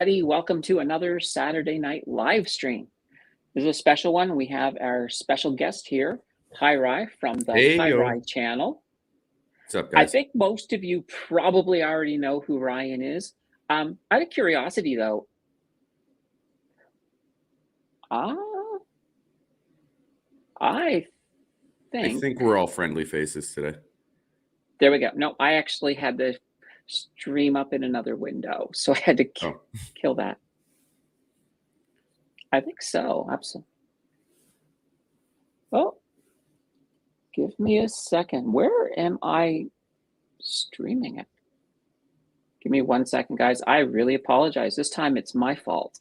Everybody, welcome to another Saturday night live stream. This is a special one. We have our special guest here, Hi Rye from the Hey, Hi yo. Rye channel. What's up, I guys? think most of you probably already know who Ryan is. Out of curiosity, though, uh, I I think think we're all friendly faces today. there we go. No, I actually had the stream up in another window, so I had to Oh, kill that. I think so. Absolutely. Oh, give me a second. Where am I streaming it? Give me 1 second, guys. I really apologize. This time it's my fault.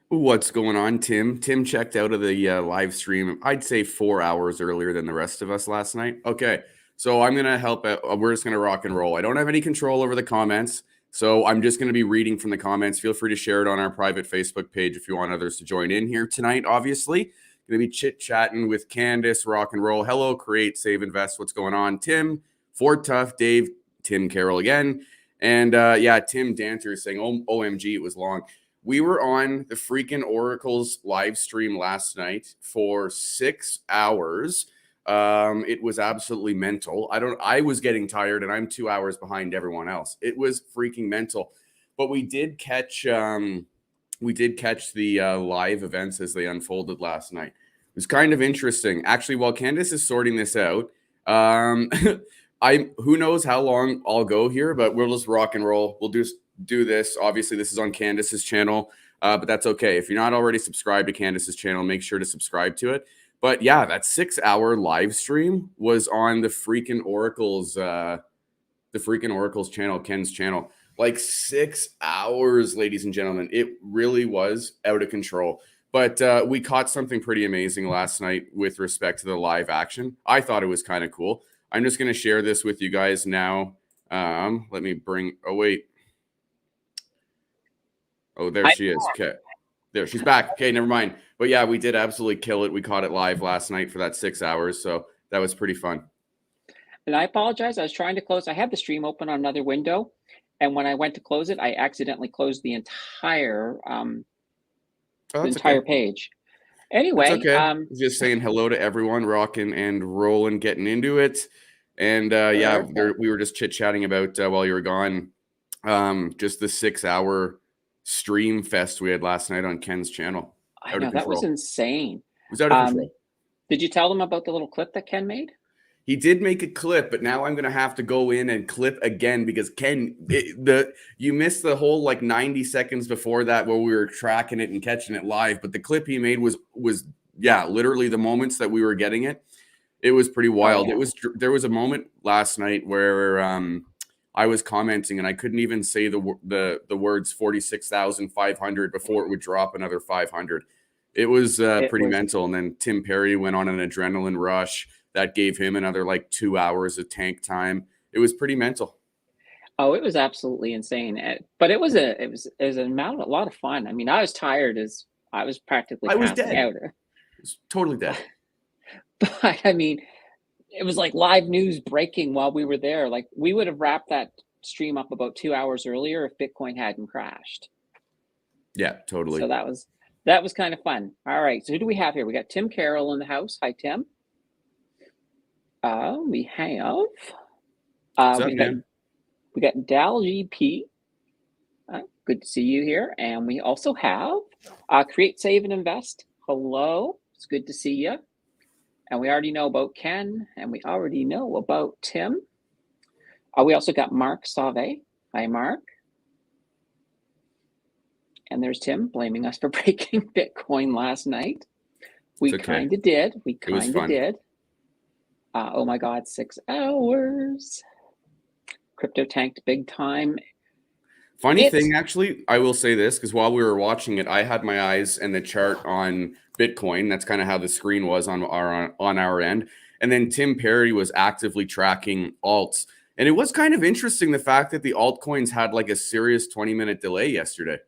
what's going on, Tim? Tim checked out of the live stream, I'd say 4 hours earlier than the rest of us last night. Okay, so I'm going to help out. We're just going to rock and roll. I don't have any control over the comments, so I'm just going to be reading from the comments. Feel free to share it on our private Facebook page if you want others to join in here tonight, obviously. Going to be chit-chatting with Candace, rock and roll. Hello, create, save, invest. What's going on? Tim, Ford Tough, Dave, Tim Carroll again. And yeah, Tim Danter is saying, OMG, it was long. We were on the freaking Oracle's live stream last night for 6 hours. It was absolutely mental. I was getting tired and I'm 2 hours behind everyone else. It was freaking mental. But we did catch the live events as they unfolded last night. It was kind of interesting. Actually, while Candace is sorting this out, who knows how long I'll go here, but we'll just rock and roll. We'll just do this. Obviously, this is on Candace's channel, but that's okay. If you're not already subscribed to Candace's channel, make sure to subscribe to it. But yeah, that 6 hour live stream was on the freaking Oracle's channel, Ken's channel. Like 6 hours, ladies and gentlemen. It really was out of control. But we caught something pretty amazing last night with respect to the live action. I thought it was kind of cool. I'm just going to share this with you guys now. Let me bring. Oh wait. Oh, there she is. Okay. There, she's back. Okay, never mind. But yeah, we did absolutely kill it. We caught it live last night for that 6 hours. So that was pretty fun. And I apologize. I was trying to close. I had the stream open on another window. And when I went to close it, I accidentally closed the entire page. Anyway, it's okay. Just saying hello to everyone, rocking and rolling, getting into it. And yeah, we were just chit-chatting about while you were gone, just the 6 hour stream fest we had last night on Ken's channel. I know, that was insane. It was out of control. Did you tell them about the little clip that Ken made? He did make a clip, but now I'm going to have to go in and clip again because Ken, you missed the whole like 90 seconds before that where we were tracking it and catching it live. But the clip he made was yeah, literally the moments that we were getting it. It was pretty wild. Oh, yeah. There was a moment last night where I was commenting and I couldn't even say the words 46,500 before it would drop another 500. It was pretty mental. And then Tim Perry went on an adrenaline rush. That gave him another like 2 hours of tank time. It was pretty mental. Oh, it was absolutely insane. But it was a lot of fun. I mean, I was tired as I was practically passing out. I was totally dead. But I mean, it was like live news breaking while we were there. Like we would have wrapped that stream up about 2 hours earlier if Bitcoin hadn't crashed. Yeah, totally. So that was kind of fun. All right. So who do we have here? We got Tim Carroll in the house. Hi, Tim. We have we got Dal GP. Good to see you here. And we also have Create, Save, and Invest. Hello. It's good to see you. And we already know about Ken, and we already know about Tim. We also got Mark Sauve. Hi, Mark. And there's Tim blaming us for breaking Bitcoin last night. We kind of did. We kind of did. Oh my God, 6 hours. Crypto tanked big time. Funny thing, actually, I will say this, because while we were watching it, I had my eyes and the chart on Bitcoin. That's kind of how the screen was on our end. And then Tim Perry was actively tracking alts. And it was kind of interesting, the fact that the altcoins had like a serious 20-minute delay yesterday,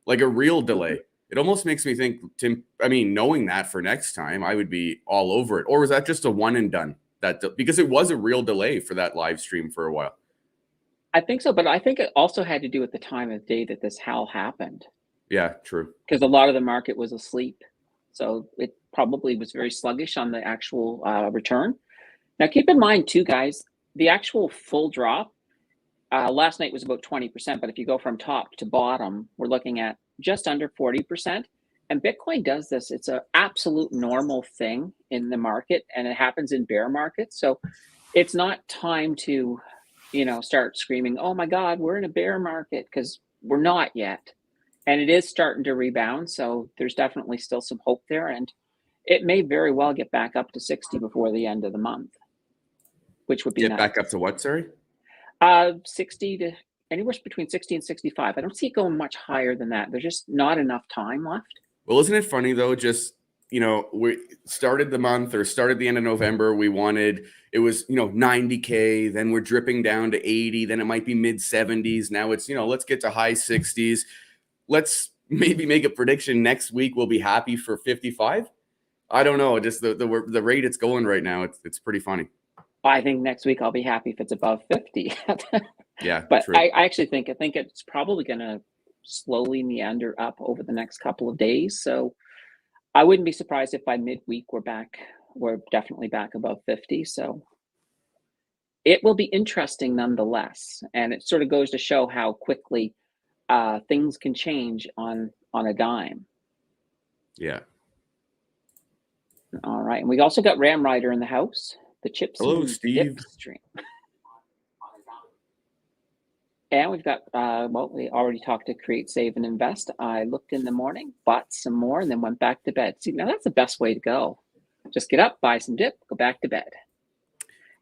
like a real delay. It almost makes me think, Tim, I mean, knowing that for next time, I would be all over it. Or was that just a one and done? Because it was a real delay for that live stream for a while. I think so, but I think it also had to do with the time of day that this howl happened, Yeah, true. because a lot of the market was asleep. So it probably was very sluggish on the actual return. Now, keep in mind, too, guys, the actual full drop last night was about 20%, but if you go from top to bottom, we're looking at just under 40%. And Bitcoin does this. It's an absolute normal thing in the market, and it happens in bear markets. So it's not time to, start screaming, oh my God, we're in a bear market, because we're not yet. And it is starting to rebound. So there's definitely still some hope there. And it may very well get back up to 60 before the end of the month, which would be Get nice. back up to what, sorry? 60 to anywhere between 60 and 65. I don't see it going much higher than that. There's just not enough time left. Well, isn't it funny though? Just, we started the month or started the end of November. It was 90K. Then we're dripping down to 80. Then it might be mid 70s. Now it's, let's get to high 60s. Let's maybe make a prediction next week. We'll be happy for 55. I don't know. Just the rate it's going right now. It's pretty funny. I think next week I'll be happy if it's above 50. Yeah, but true. I actually think it's probably going to slowly meander up over the next couple of days. So I wouldn't be surprised if by midweek we're definitely back above 50. So it will be interesting nonetheless. And it sort of goes to show how quickly things can change on a dime. Yeah. All right. And we also got Ram Rider in the house. The chips. Hello, Steve. Stream. And we've got, we already talked to Create, Save, and Invest. I looked in the morning, bought some more, and then went back to bed. See, now that's the best way to go. Just get up, buy some dip, go back to bed.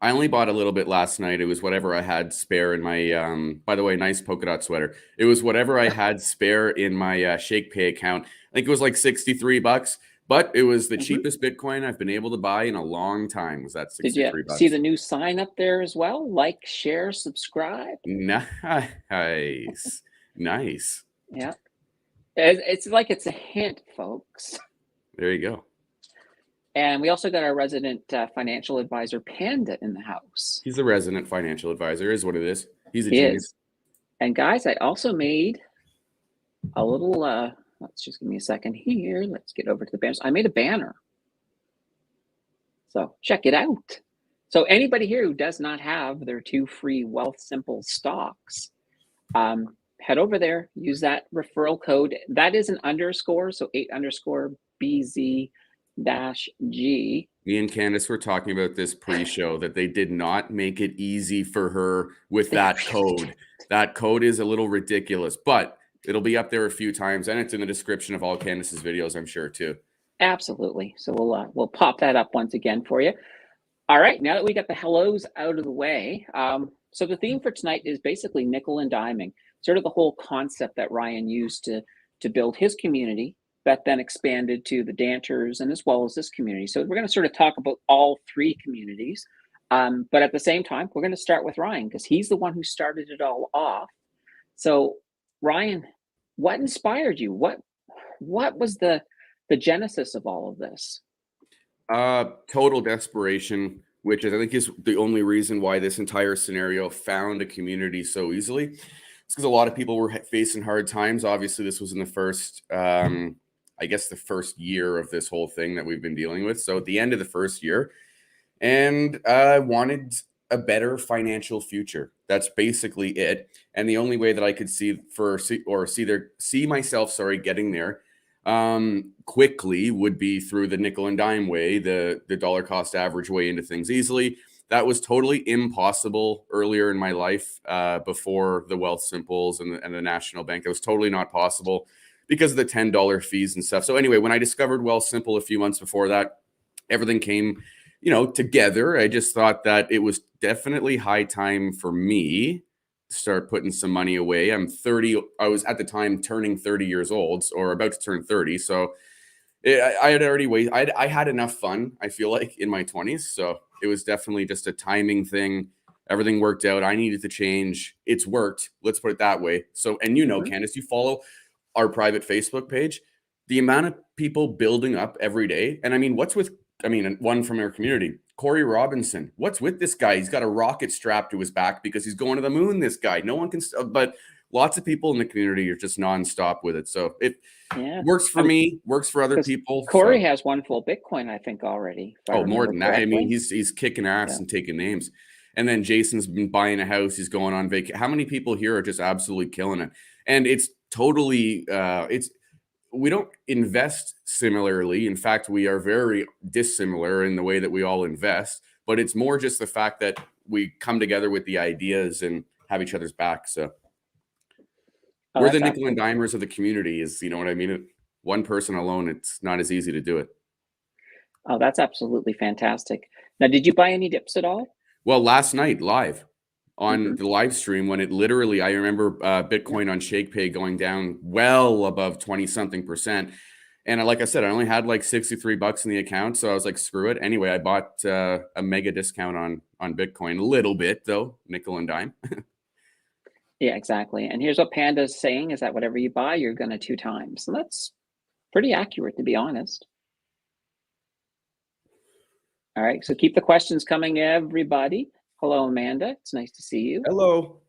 I only bought a little bit last night. It was whatever I had spare in my, by the way, nice polka dot sweater. It was whatever I had spare in my Shake Pay account. I think it was like $63, but it was the cheapest Bitcoin I've been able to buy in a long time. Was that $63? Did you see the new sign up there as well? Like, share, subscribe. Nice. Nice. Yeah. It's like it's a hint, folks. There you go. And we also got our resident financial advisor, Panda, in the house. He's a resident financial advisor, is what it is. He's a genius. And guys, I also made a little, let's just give me a second here. Let's get over to the banners. I made a banner. So check it out. So anybody here who does not have their 2 free Wealthsimple stocks, head over there, use that referral code. That is an underscore, so 8_BZ-G. Me and Candace were talking about this pre-show that they did not make it easy for her with that code. That code is a little ridiculous, but it'll be up there a few times, and it's in the description of all Candace's videos, I'm sure, too. Absolutely. So we'll pop that up once again for you. All right, now that we got the hellos out of the way, so the theme for tonight is basically nickel and diming, sort of the whole concept that Ryan used to build his community, that then expanded to the Danters and as well as this community. So we're going to sort of talk about all 3 communities, but at the same time, we're going to start with Ryan because he's the one who started it all off. So Ryan, what inspired you? What was the genesis of all of this? Total desperation, which I think is the only reason why this entire scenario found a community so easily. It's because a lot of people were facing hard times. Obviously, this was in the first, the first year of this whole thing that we've been dealing with. So at the end of the first year, and I wanted a better financial future. That's basically it. And the only way that I could see myself getting there quickly would be through the nickel and dime way, the dollar cost average way into things easily. That was totally impossible earlier in my life, before the Wealthsimples and the National Bank. That was totally not possible because of the $10 fees and stuff. So anyway, when I discovered Wealthsimple a few months before that, everything came, together. I just thought that it was definitely high time for me to start putting some money away. I'm 30. I was at the time turning 30 years old, or about to turn 30. So I had already waited. I had enough fun, I feel like, in my 20s. So it was definitely just a timing thing. Everything worked out. I needed to change. It's worked. Let's put it that way. So, and Candace, you follow our private Facebook page, the amount of people building up every day. And I mean, one from our community, Corey Robinson. What's with this guy? He's got a rocket strapped to his back because he's going to the moon. This guy, no one can. But lots of people in the community are just nonstop with it. So it works for me, works for other people. Corey has one full Bitcoin, I think, already. If I more remember than that. correctly. I mean, he's kicking ass and taking names. And then Jason's been buying a house. He's going on vacation. How many people here are just absolutely killing it? And it's totally, we don't invest similarly. In fact, we are very dissimilar in the way that we all invest. But it's more just the fact that we come together with the ideas and have each other's back. So we're the nickel and dimers of the community. Is, you know what I mean? One person alone, it's not as easy to do it. Oh, that's absolutely fantastic. Now, did you buy any dips at all? Well, last night live on the live stream, when it literally, I remember Bitcoin on ShakePay going down well above 20 something %. And like I said, I only had like $63 in the account. So I was like, screw it. Anyway, I bought a mega discount on Bitcoin, a little bit though, nickel and dime. Yeah, exactly. And here's what Panda is saying, is that whatever you buy, you're going to 2 times. So that's pretty accurate, to be honest. All right, so keep the questions coming, everybody. Hello, Amanda. It's nice to see you. Hello.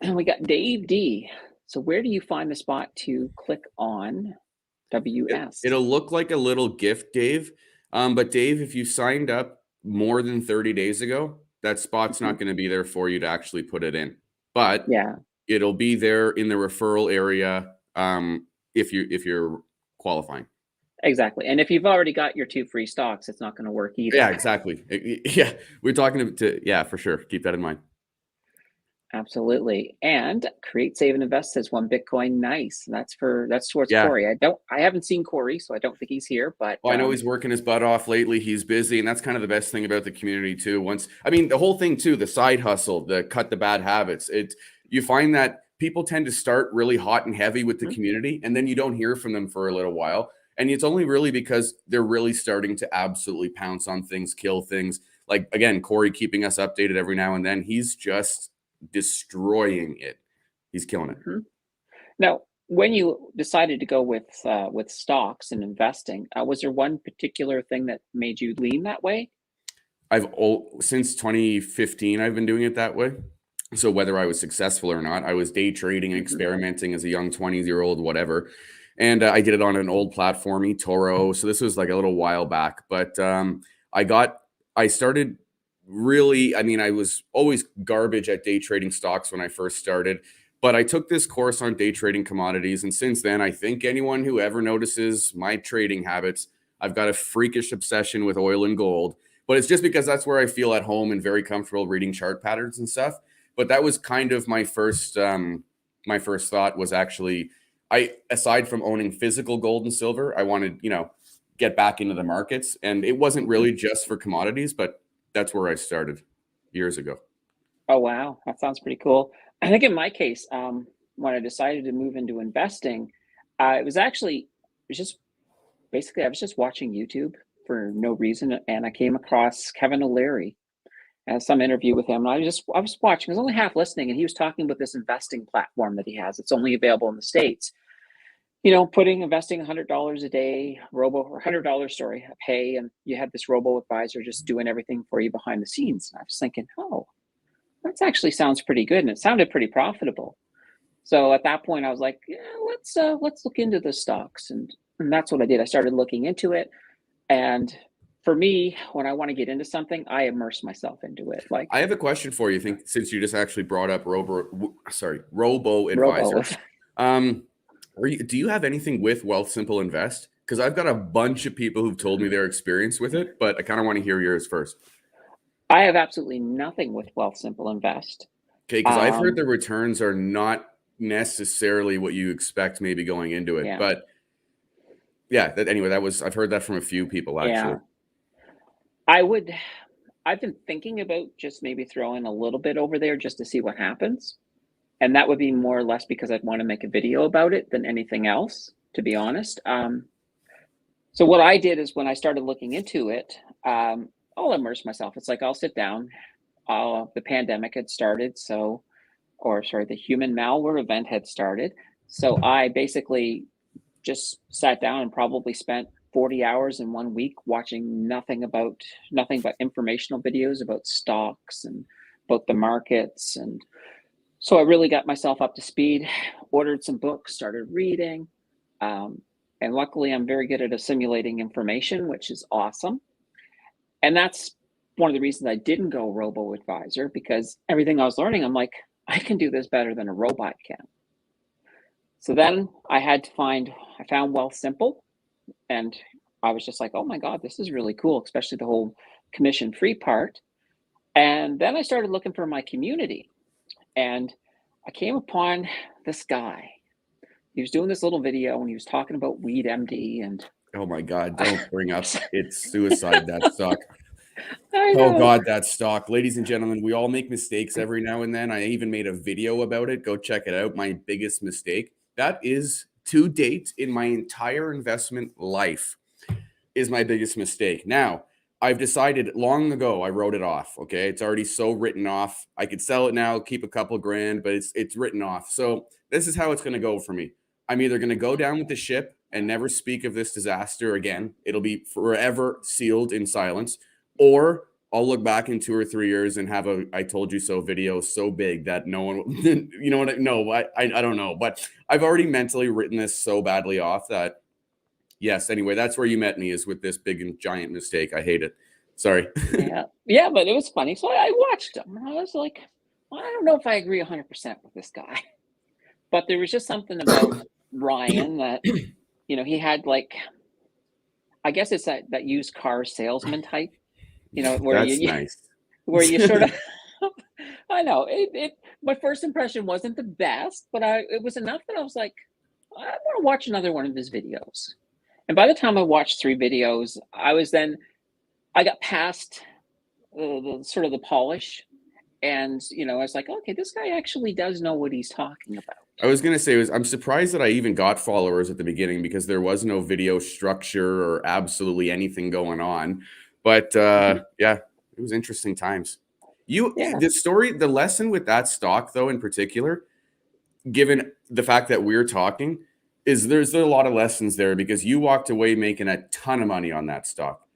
And we got Dave D. So where do you find the spot to click on WS? It'll look like a little gift, Dave. But Dave, if you signed up more than 30 days ago, that spot's not going to be there for you to actually put it in. But yeah, it'll be there in the referral area if you're qualifying. Exactly. And if you've already got your 2 free stocks, it's not going to work either. Yeah, exactly. Yeah, we're talking yeah, for sure. Keep that in mind. Absolutely. And Create, Save, and Invest says 1 Bitcoin. Nice. That's towards Corey. I haven't seen Corey, so I don't think he's here, but I know he's working his butt off lately. He's busy, and that's kind of the best thing about the community too. The whole thing too, the side hustle, the cut the bad habits. You find that people tend to start really hot and heavy with the community, and then you don't hear from them for a little while. And it's only really because they're really starting to absolutely pounce on things, kill things. Like, again, Corey keeping us updated every now and then. He's just destroying it. He's killing it. Now, when you decided to go with stocks and investing, was there one particular thing that made you lean that way? Since 2015, I've been doing it that way. So whether I was successful or not, I was day trading, experimenting as a young 20-year-old, whatever. And I did it on an old platform, eToro. So this was like a little while back. But I started really, I was always garbage at day trading stocks when I first started. But I took this course on day trading commodities. And since then, I think anyone who ever notices my trading habits, I've got a freakish obsession with oil and gold. But it's just because that's where I feel at home and very comfortable reading chart patterns and stuff. But that was kind of my first thought was actually, aside from owning physical gold and silver, I wanted, get back into the markets. And it wasn't really just for commodities, but that's where I started years ago. Oh, wow. That sounds pretty cool. I think in my case, when I decided to move into investing, I was just watching YouTube for no reason. And I came across Kevin O'Leary and some interview with him. And I was watching, I was only half listening, and he was talking about this investing platform that he has. It's only available in the States. Investing $100 a day, $100, pay, and you have this robo advisor just doing everything for you behind the scenes. And I was thinking, oh, that actually sounds pretty good, and it sounded pretty profitable. So at that point, I was like, yeah, let's look into the stocks, and that's what I did. I started looking into it, and for me, when I want to get into something, I immerse myself into it. Like, I have a question for you. Since you just actually brought up robo advisor. Do you have anything with Wealthsimple Invest? Because I've got a bunch of people who've told me their experience with it, but I kind of want to hear yours first. I have absolutely nothing with Wealthsimple Invest. Okay, because I've heard the returns are not necessarily what you expect maybe going into it. Yeah. But yeah, I've heard that from a few people actually. Yeah. I've been thinking about just maybe throwing a little bit over there just to see what happens. And that would be more or less because I'd want to make a video about it than anything else, to be honest. So what I did is when I started looking into it, I'll immerse myself. It's like I'll sit down. The pandemic had started, the human malware event had started. So I basically just sat down and probably spent 40 hours in 1 week watching nothing but informational videos about stocks and about the markets. And so I really got myself up to speed, ordered some books, started reading. And luckily, I'm very good at assimilating information, which is awesome. And that's one of the reasons I didn't go robo advisor, because everything I was learning, I'm like, I can do this better than a robot can. So then I found Wealth Simple, and I was just like, oh my God, this is really cool, especially the whole commission free part. And then I started looking for my community, and I came upon this guy. He was doing this little video and he was talking about Weed MD, and Oh my God, don't bring up it's suicide, that stock. I Oh know. God, that stock. Ladies and gentlemen, we all make mistakes every now and then. I even made a video about it. Go check it out. My biggest mistake. That is to date in my entire investment life is my biggest mistake. Now, I've decided long ago, I wrote it off. Okay. It's already so written off. I could sell it now, keep a couple grand, but it's written off. So this is how it's going to go for me. I'm either going to go down with the ship and never speak of this disaster again. It'll be forever sealed in silence, or I'll look back in 2 or 3 years and have a "I told you so" video so big that no one, you know what? No, I don't know, but I've already mentally written this so badly off that yes. Anyway, that's where you met me, is with this big and giant mistake. I hate it. Sorry. Yeah, but it was funny. So I watched him and I was like, well, I don't know if I agree 100% with this guy, but there was just something about Ryan that, he had like, I guess it's that used car salesman type, where That's you nice. where you sort of, I know my first impression wasn't the best, but it was enough that I was like, I want to watch another one of his videos. And by the time I watched 3 videos, I got past the sort of the polish, and I was like, okay, this guy actually does know what he's talking about. I was gonna say, I'm surprised that I even got followers at the beginning, because there was no video structure or absolutely anything going on. But yeah, it was interesting times. Yeah. The lesson with that stock, though, in particular, given the fact that we're talking, is there's a lot of lessons there, because you walked away making a ton of money on that stock.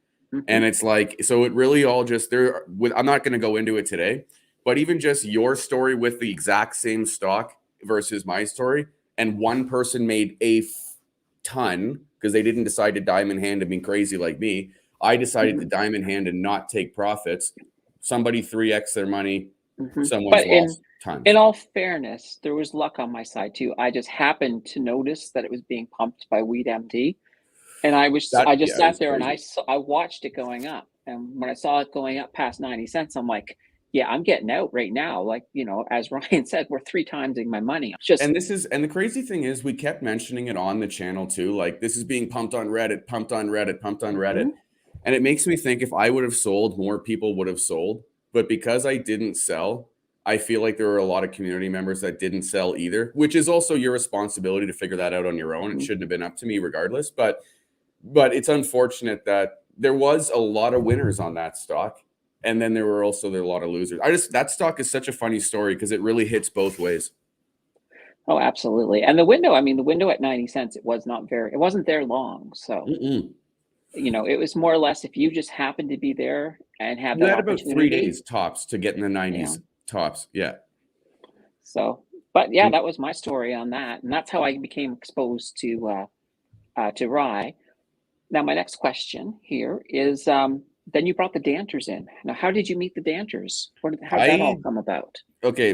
And it's like, so it really all just there with, I'm not going to go into it today, but even just your story with the exact same stock versus my story, and one person made a ton because they didn't decide to diamond hand and be crazy like me. I decided to diamond hand and not take profits. Somebody 3x their money. Someone's But lost tons. in all fairness, there was luck on my side too. I just happened to notice that it was being pumped by Weed MD. And I just sat there and I watched it going up. And when I saw it going up past 90 cents, I'm like, yeah, I'm getting out right now. Like, as Ryan said, we're 3 timesing my money. And the crazy thing is, we kept mentioning it on the channel too. Like, this is being pumped on Reddit, pumped on Reddit, pumped on Reddit. And it makes me think, if I would have sold, more people would have sold. But because I didn't sell, I feel like there were a lot of community members that didn't sell either, which is also your responsibility to figure that out on your own. It shouldn't have been up to me regardless. But it's unfortunate that there was a lot of winners on that stock, and then there were a lot of losers. That stock is such a funny story because it really hits both ways. Oh, absolutely. And the window at 90 cents, it wasn't there long. So, it was more or less, if you just happened to be there and have that opportunity. You had about 3 days tops to get in the 90s tops. Yeah. So, but yeah, that was my story on that. And that's how I became exposed to rye. Now, my next question here is, then you brought the Danters in. Now, how did you meet the Danters? How did that all come about? Okay,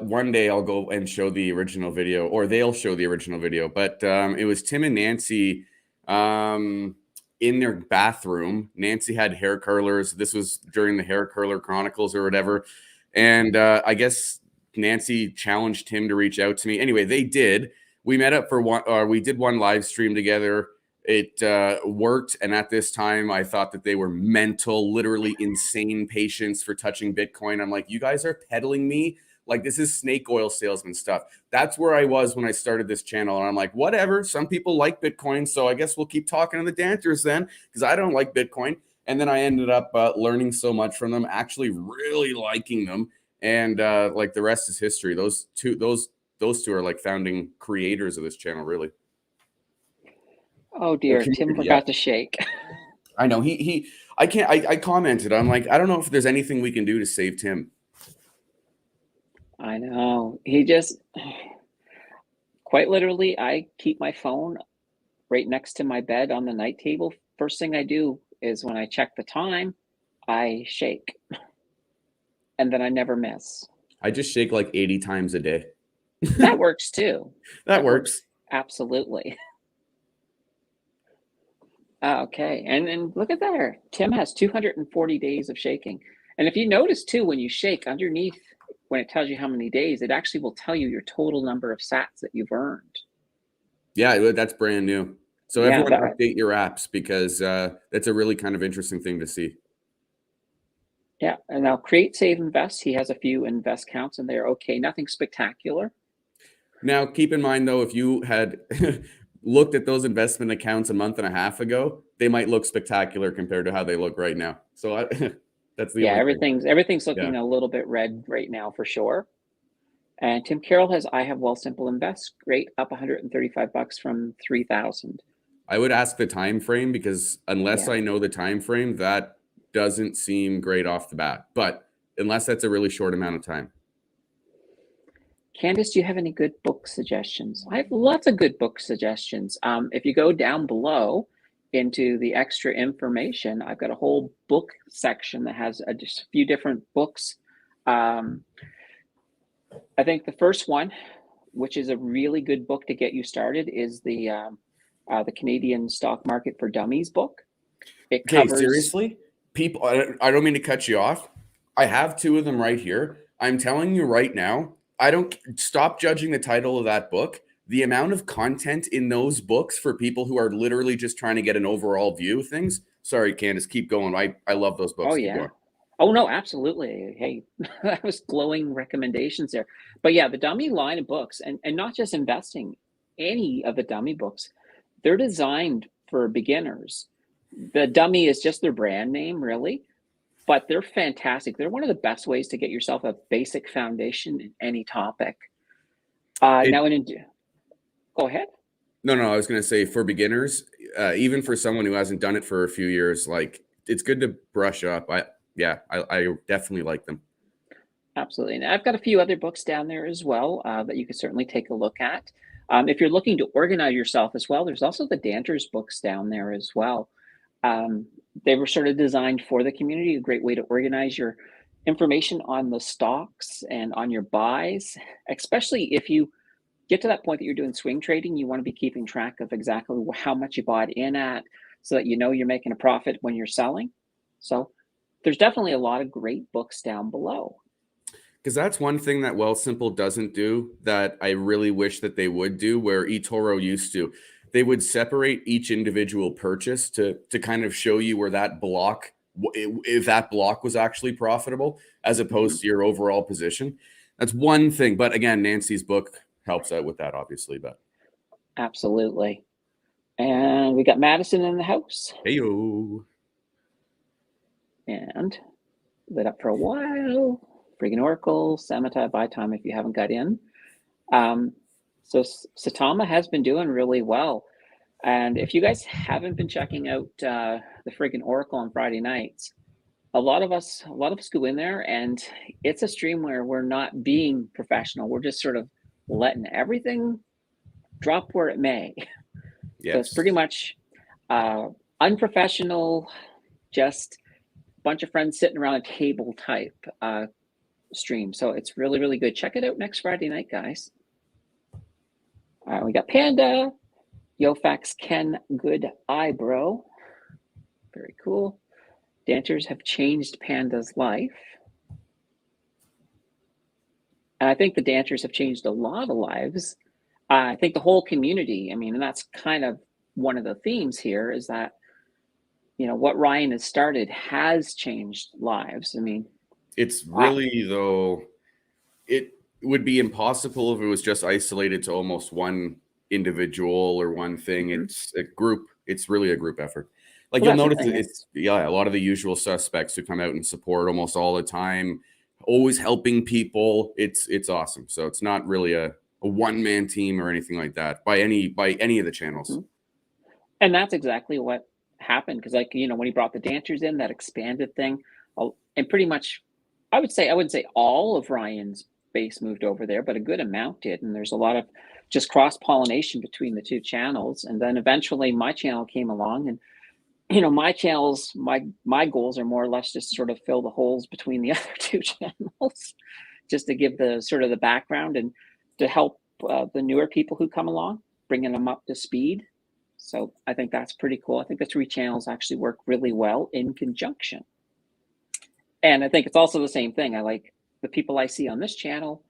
one day I'll go and show the original video, or they'll show the original video. But it was Tim and Nancy in their bathroom. Nancy had hair curlers. This was during the Hair Curler Chronicles or whatever. And I guess Nancy challenged Tim to reach out to me. Anyway, they did. We met up for we did one live stream together. It worked. And at this time, I thought that they were mental, literally insane patients for touching Bitcoin. I'm like, you guys are peddling me like this is snake oil salesman stuff. That's where I was when I started this channel. And I'm like, whatever. Some people like Bitcoin, so I guess we'll keep talking to the Danters then, because I don't like Bitcoin. And then I ended up learning so much from them, actually really liking them. And like the rest is history. Those two are like founding creators of this channel, really. Oh dear, Tim Yeah, forgot to shake. I know. I can't. I commented. I'm like, I don't know if there's anything we can do to save Tim. I know. He just, quite literally, I keep my phone right next to my bed on the night table. First thing I do is when I check the time, I shake, and then I never miss. I just shake like 80 times a day. That works too. That That works works. absolutely. Okay, and then look at there. Tim has 240 days of shaking. And if you notice too, when you shake underneath, when it tells you how many days, it actually will tell you your total number of sats that you've earned. Yeah, that's brand new. So Yeah, everyone that update your apps because that's a really kind of interesting thing to see. yeah. And now create, save, invest. He has a few invest counts in there. Okay, nothing spectacular. Now, keep in mind though, if you had looked at those investment accounts a month and a half ago, they might look spectacular compared to how they look right now. So that's the Yeah, only thing. everything's Yeah. looking a little bit red right now for sure. And Tim Carroll has I have Simple Invest. Great, up 135 bucks from 3,000. I would ask the time frame because unless Yeah. I know the time frame, that doesn't seem great off the bat. But unless that's a really short amount of time. Candice, do you have any good book suggestions? I have lots of good book suggestions. If you go down below into the extra information, I've got a whole book section that has just a few different books. I think the first one, which is a really good book to get you started, is the Canadian Stock Market for Dummies book. It Okay, covers. seriously? People, I don't mean to cut you off. I have two of them right here. I'm telling you right now, I don't stop judging the title of that book. The amount of content in those books for people who are literally just trying to get an overall view of things. Sorry, Candice, keep going. I love those Oh books. Keep yeah. going. Oh no, absolutely. Hey, that was glowing recommendations there. But yeah, the dummy line of books, and not just investing, any of the dummy books, they're designed for beginners. The dummy is just their brand name, really, but they're fantastic. They're one of the best ways to get yourself a basic foundation in any topic. It, Now, go ahead. no, I was going to say for beginners, even for someone who hasn't done it for a few years, like it's good to brush up. I definitely like them. Absolutely. And I've got a few other books down there as well that you could certainly take a look at. If you're looking to organize yourself as well, there's also the Danters books down there as well. Um, they were sort of designed for the community, a great way to organize your information on the stocks and on your buys, especially if you get to that point that you're doing swing trading, you want to be keeping track of exactly how much you bought in at so that you know you're making a profit when you're selling. So there's definitely a lot of great books down below. Because that's one thing that Wealthsimple doesn't do that I really wish that they would do, where eToro used to. They would separate each individual purchase to kind of show you where that block, if that block was actually profitable, as opposed to your overall position. That's one thing. But again, Nancy's book helps out with that, obviously. But Absolutely. And we got Madison in the house. heyo. And lit up for a while. Friggin' Oracle, Samata, buy time if you haven't got in. So Satama has been doing really well. And if you guys haven't been checking out the friggin' Oracle on Friday nights, a lot of us go in there, and it's a stream where we're not being professional. We're just sort of letting everything drop where it may. Yes. So it's pretty much unprofessional, just a bunch of friends sitting around a table type stream. So it's really, really good. Check it out next Friday night, guys. We got Panda, Yofax Ken, good eyebrow. Very cool. Dancers have changed Panda's life. And I think the dancers have changed a lot of lives. I think the whole community, I mean, and that's kind of one of the themes here is that, you know, what Ryan has started has changed lives. I mean, It's really, though, it would be impossible if it was just isolated to almost one individual or one thing. It's a group. It's really a group effort. Like well, you'll that's the notice, thing. it's a lot of the usual suspects who come out and support almost all the time, always helping people. It's awesome. So it's not really a one-man team or anything like that by any of the channels. And that's exactly what happened because, like, when he brought the dancers in, that expanded thing, and pretty much, I wouldn't say all of Ryan's base moved over there, but a good amount did. And there's a lot of just cross pollination between the two channels. And then eventually my channel came along, and my channels, my goals are more or less just sort of fill the holes between the other two channels, just to give the sort of the background and to help the newer people who come along, bringing them up to speed. So I think that's pretty cool. I think the three channels actually work really well in conjunction. And I think it's also the same thing. I like the people I see on this channel,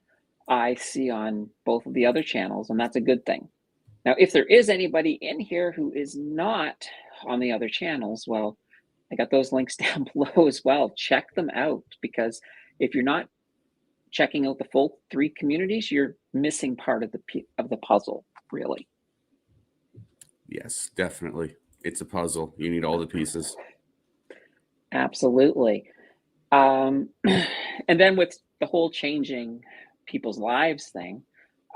I see on both of the other channels, and that's a good thing. Now, if there is anybody in here who is not on the other channels, well, I got those links down below as well. Check them out, because if you're not checking out the full three communities, you're missing part of the puzzle, really. Yes, definitely. It's a puzzle. You need all the pieces. Absolutely. And then with the whole changing people's lives thing,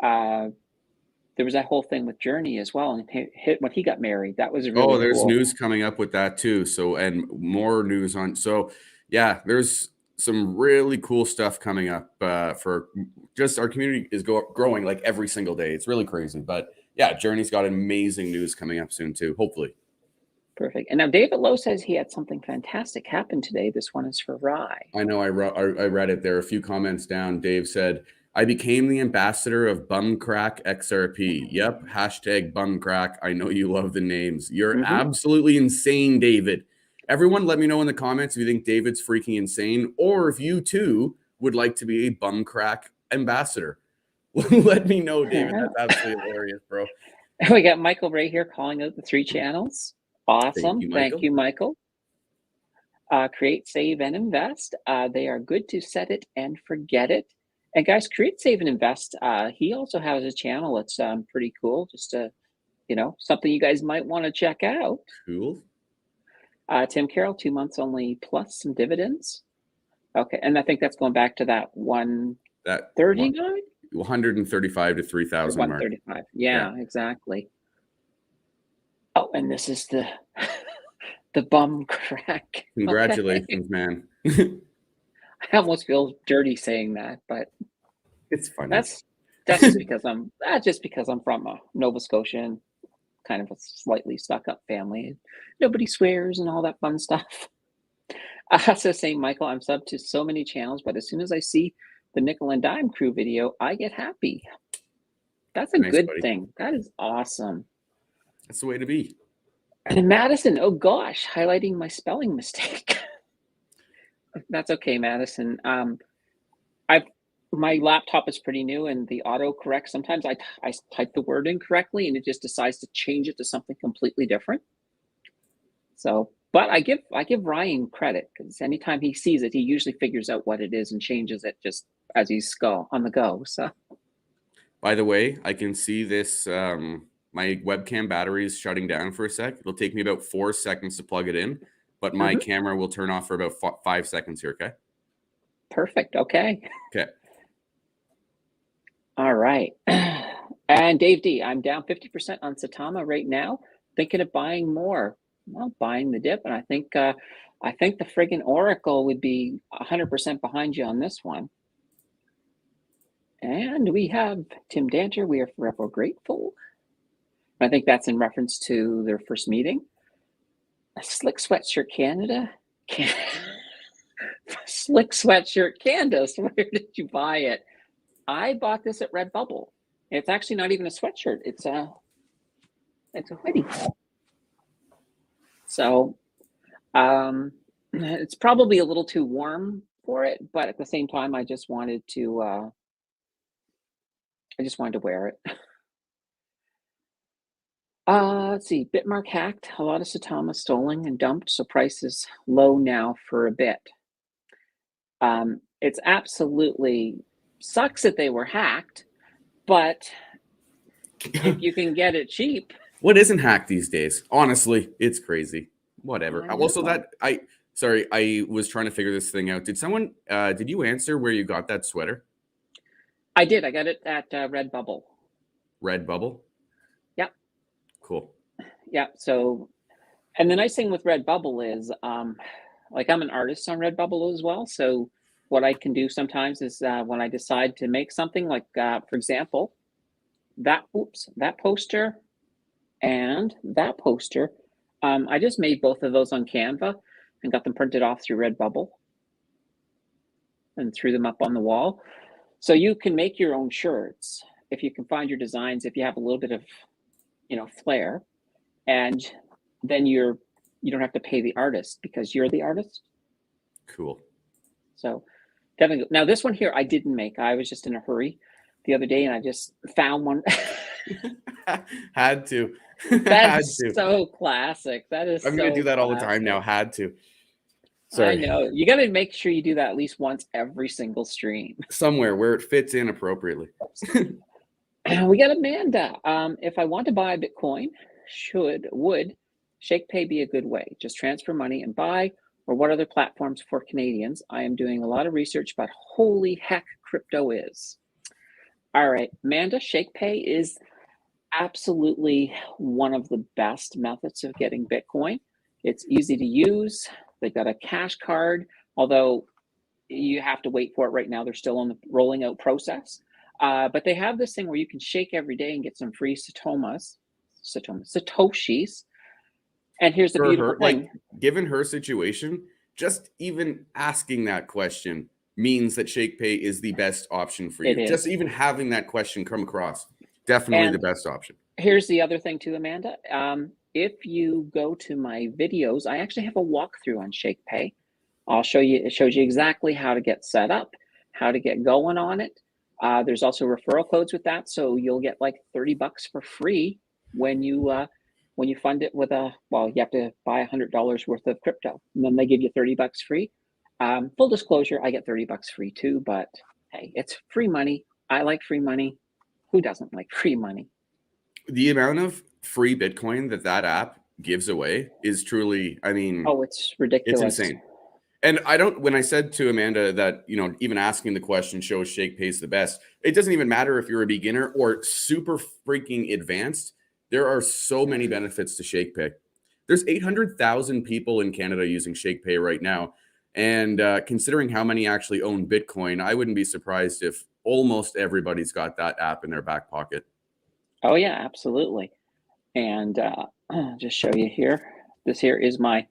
there was that whole thing with Journey as well, and when he got married. That was really Oh, there's cool. news coming up with that too. So, and more news on. So, yeah, there's some really cool stuff coming up for just our community is growing like every single day. It's really crazy. But yeah, Journey's got amazing news coming up soon too, hopefully. Perfect. And now David Lowe says he had something fantastic happen today. This one is for Rye. I know I read it. There are a few comments down. Dave said, I became the ambassador of Bumcrack XRP. Yep. Hashtag Bumcrack. I know you love the names. You're absolutely insane, David. Everyone, let me know in the comments if you think David's freaking insane, or if you too would like to be a Bumcrack ambassador. Let me know, David. That's absolutely hilarious, bro. We got Michael Ray here calling out the three channels. Awesome. Thank you, Michael. Create, save, and invest. They are good to set it and forget it. And guys, create, save, and invest. He also has a channel. It's pretty cool. Just something you guys might want to check out. Cool. Tim Carroll, 2 months only, plus some dividends. Okay, and I think that's going back to that 139, 135 to 3,000 mark. 135. Yeah, exactly. Oh, and this is the the bum crack. Congratulations, man. I almost feel dirty saying that, but it's funny. That's just because I'm from Nova Scotia and kind of a slightly stuck-up family. Nobody swears and all that fun stuff. So saying, Michael, I'm subbed to so many channels, but as soon as I see the Nickel and Dime Crew video, I get happy. That's a good thing. That is awesome. That's the way to be. And Madison, oh gosh, highlighting my spelling mistake. That's okay, Madison. My laptop is pretty new, and the autocorrect, sometimes I type the word incorrectly and it just decides to change it to something completely different. So, but I give Ryan credit, because anytime he sees it, he usually figures out what it is and changes it just as he's on the go. So, by the way, I can see this. My webcam battery is shutting down for a sec. It'll take me about 4 seconds to plug it in, but my camera will turn off for about 5 seconds here. Okay. Perfect. Okay. Okay. All right. And Dave D, I'm down 50% on Satama right now. Thinking of buying more. Well, buying the dip, and I think the friggin' Oracle would be 100% behind you on this one. And we have Tim Danter. We are forever grateful. I think that's in reference to their first meeting. Slick Sweatshirt Canada. Slick Sweatshirt Candace. Where did you buy it? I bought this at Redbubble. It's actually not even a sweatshirt. It's a hoodie. So it's probably a little too warm for it, but at the same time, I just wanted to wear it. Let's see. Bitmark hacked. A lot of Satama stolen and dumped, so price is low now for a bit. It's absolutely sucks that they were hacked, but if you can get it cheap. What isn't hacked these days? Honestly, it's crazy. Whatever. Also, I was trying to figure this thing out. Did you answer where you got that sweater? I did. I got it at Redbubble. Redbubble? Yep. Cool. Yeah. So, and the nice thing with Redbubble is, like I'm an artist on Redbubble as well. So what I can do sometimes is when I decide to make something, like for example, that poster and that poster, I just made both of those on Canva and got them printed off through Redbubble and threw them up on the wall. So you can make your own shirts if you can find your designs, if you have a little bit of, flair, and then you don't have to pay the artist because you're the artist. Cool. So definitely. Now this one here I didn't make. I was just in a hurry the other day and I just found one. Had to. Had That's to. so classic. That is I'm gonna do so that all the time classic. now. Had to. I Sorry. know. You got to make sure you do that at least once every single stream. Somewhere where it fits in appropriately. We got Amanda. If I want to buy Bitcoin, would ShakePay be a good way? Just transfer money and buy, or what other platforms for Canadians? I am doing a lot of research, but holy heck, crypto is. All right, Amanda, ShakePay is absolutely one of the best methods of getting Bitcoin. It's easy to use. They've got a cash card, although you have to wait for it right now. They're still on the rolling out process. But they have this thing where you can shake every day and get some free Satoshis. And here's the For beautiful her, thing. like, given her situation, just even asking that question means that ShakePay is the best option for you. It is. Just even having that question come across, definitely the best option. Here's the other thing too, Amanda. If you go to my videos, I actually have a walkthrough on ShakePay. I'll show you. It shows you exactly how to get set up, how to get going on it. There's also referral codes with that, so you'll get like $30 for free when you fund it with you have to buy $100 worth of crypto, and then they give you $30 free. Full disclosure, I get $30 free too, but hey, it's free money. I like free money. Who doesn't like free money? The amount of free Bitcoin that app gives away is truly, I mean, it's ridiculous. It's insane. And when I said to Amanda that, even asking the question shows ShakePay's the best, it doesn't even matter if you're a beginner or super freaking advanced. There are so many benefits to ShakePay. There's 800,000 people in Canada using ShakePay right now. And considering how many actually own Bitcoin, I wouldn't be surprised if almost everybody's got that app in their back pocket. Oh yeah, absolutely. And I'll just show you here. This is my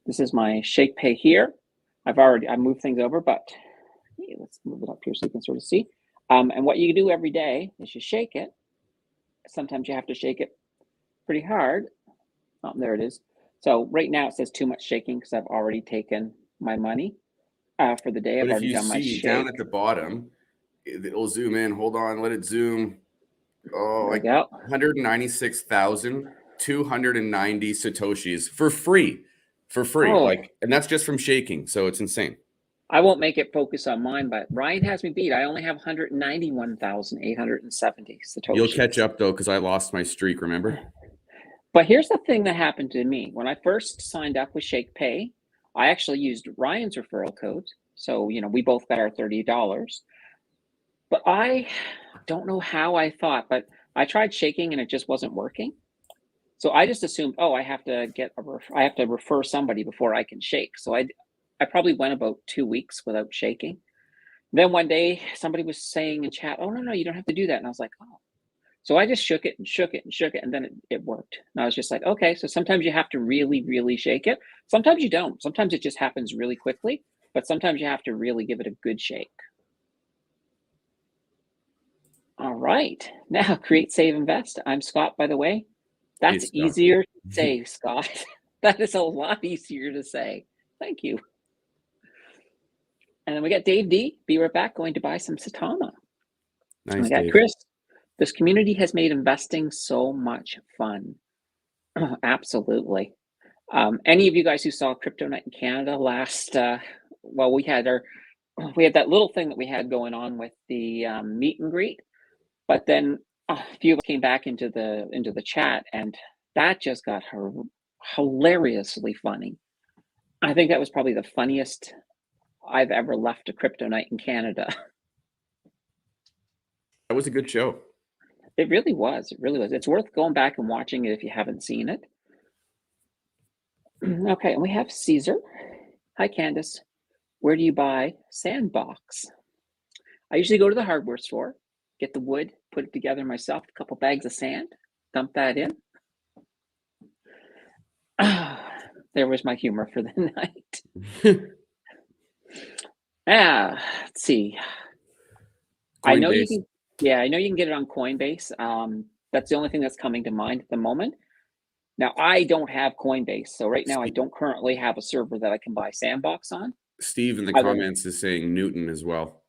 ShakePay here. I moved things over, but let's move it up here so you can sort of see. And what you do every day is you shake it. Sometimes you have to shake it pretty hard. Oh, there it is. So right now it says too much shaking because I've already taken my money for the day. I've already done my shake. Down at the bottom, it'll zoom in. Hold on, let it zoom. Oh, like 196,290 Satoshis for free. Oh. And that's just from shaking. So it's insane. I won't make it focus on mine, but Ryan has me beat. I only have 191,870 Satoshis. You'll catch up though, because I lost my streak, remember? But here's the thing that happened to me. When I first signed up with ShakePay, I actually used Ryan's referral code. So, we both got our $30. But I don't know how I thought, but I tried shaking and it just wasn't working. So I just assumed, I have to refer somebody before I can shake. So I probably went about 2 weeks without shaking. Then one day somebody was saying in chat, "Oh no, you don't have to do that." And I was like, "Oh." So I just shook it, and then it worked. And I was just like, okay, so sometimes you have to really, really shake it. Sometimes you don't. Sometimes it just happens really quickly, but sometimes you have to really give it a good shake. All right, now create, save, invest. I'm Scott, by the way. That's easier to say, Scott. That is a lot easier to say. Thank you. And then we got Dave D. Be right back, going to buy some Satana. Nice. We got Dave. Chris. This community has made investing so much fun. Absolutely. Any of you guys who saw Crypto Night in Canada last, we had that little thing that we had going on with the meet and greet, but then a few of us came back into the chat, and that just got hilariously funny. I think that was probably the funniest I've ever left a Crypto Night in Canada. That was a good show. It really was. It really was. It's worth going back and watching it if you haven't seen it. Okay, and we have Caesar. Hi, Candace. Where do you buy sandbox? I usually go to the hardware store, get the wood, put it together myself, a couple bags of sand, dump that in. There was my humor for the night. Let's see. I know you Coinbase. can, yeah, I know you can get it on Coinbase. That's the only thing that's coming to mind at the moment. Now, I don't have Coinbase, so right now I don't currently have a server that I can buy Sandbox on. Steve in the Other, comments is saying Newton as well.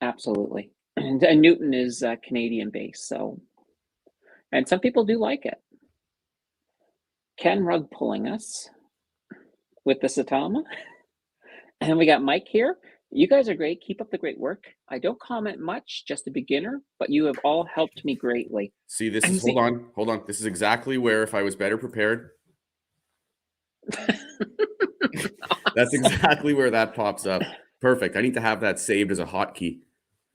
absolutely. And Newton is Canadian based, so, and some people do like it. Ken Rug pulling us with the Satama. And we got Mike here. You guys are great. Keep up the great work. I don't comment much, just a beginner, but you have all helped me greatly. See, this is, hold on. This is exactly where, if I was better prepared, that's exactly where that pops up. Perfect. I need to have that saved as a hotkey.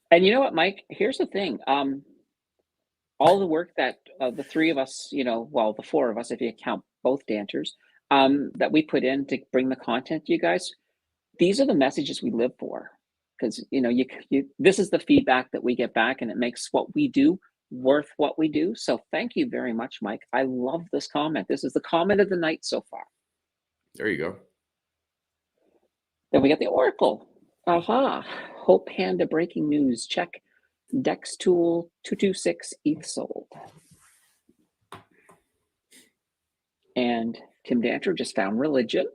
And you know what, Mike? Here's the thing. All the work that the three of us, well, the four of us, if you count both danters, that we put in to bring the content to you guys, these are the messages we live for. Because this is the feedback that we get back, and it makes what we do worth what we do. So thank you very much, Mike. I love this comment. This is the comment of the night so far. There you go. Then we got the Oracle. Aha. Hope Panda breaking news. Check. Dex Tool 226 ETH sold. And Tim Danter just found religion.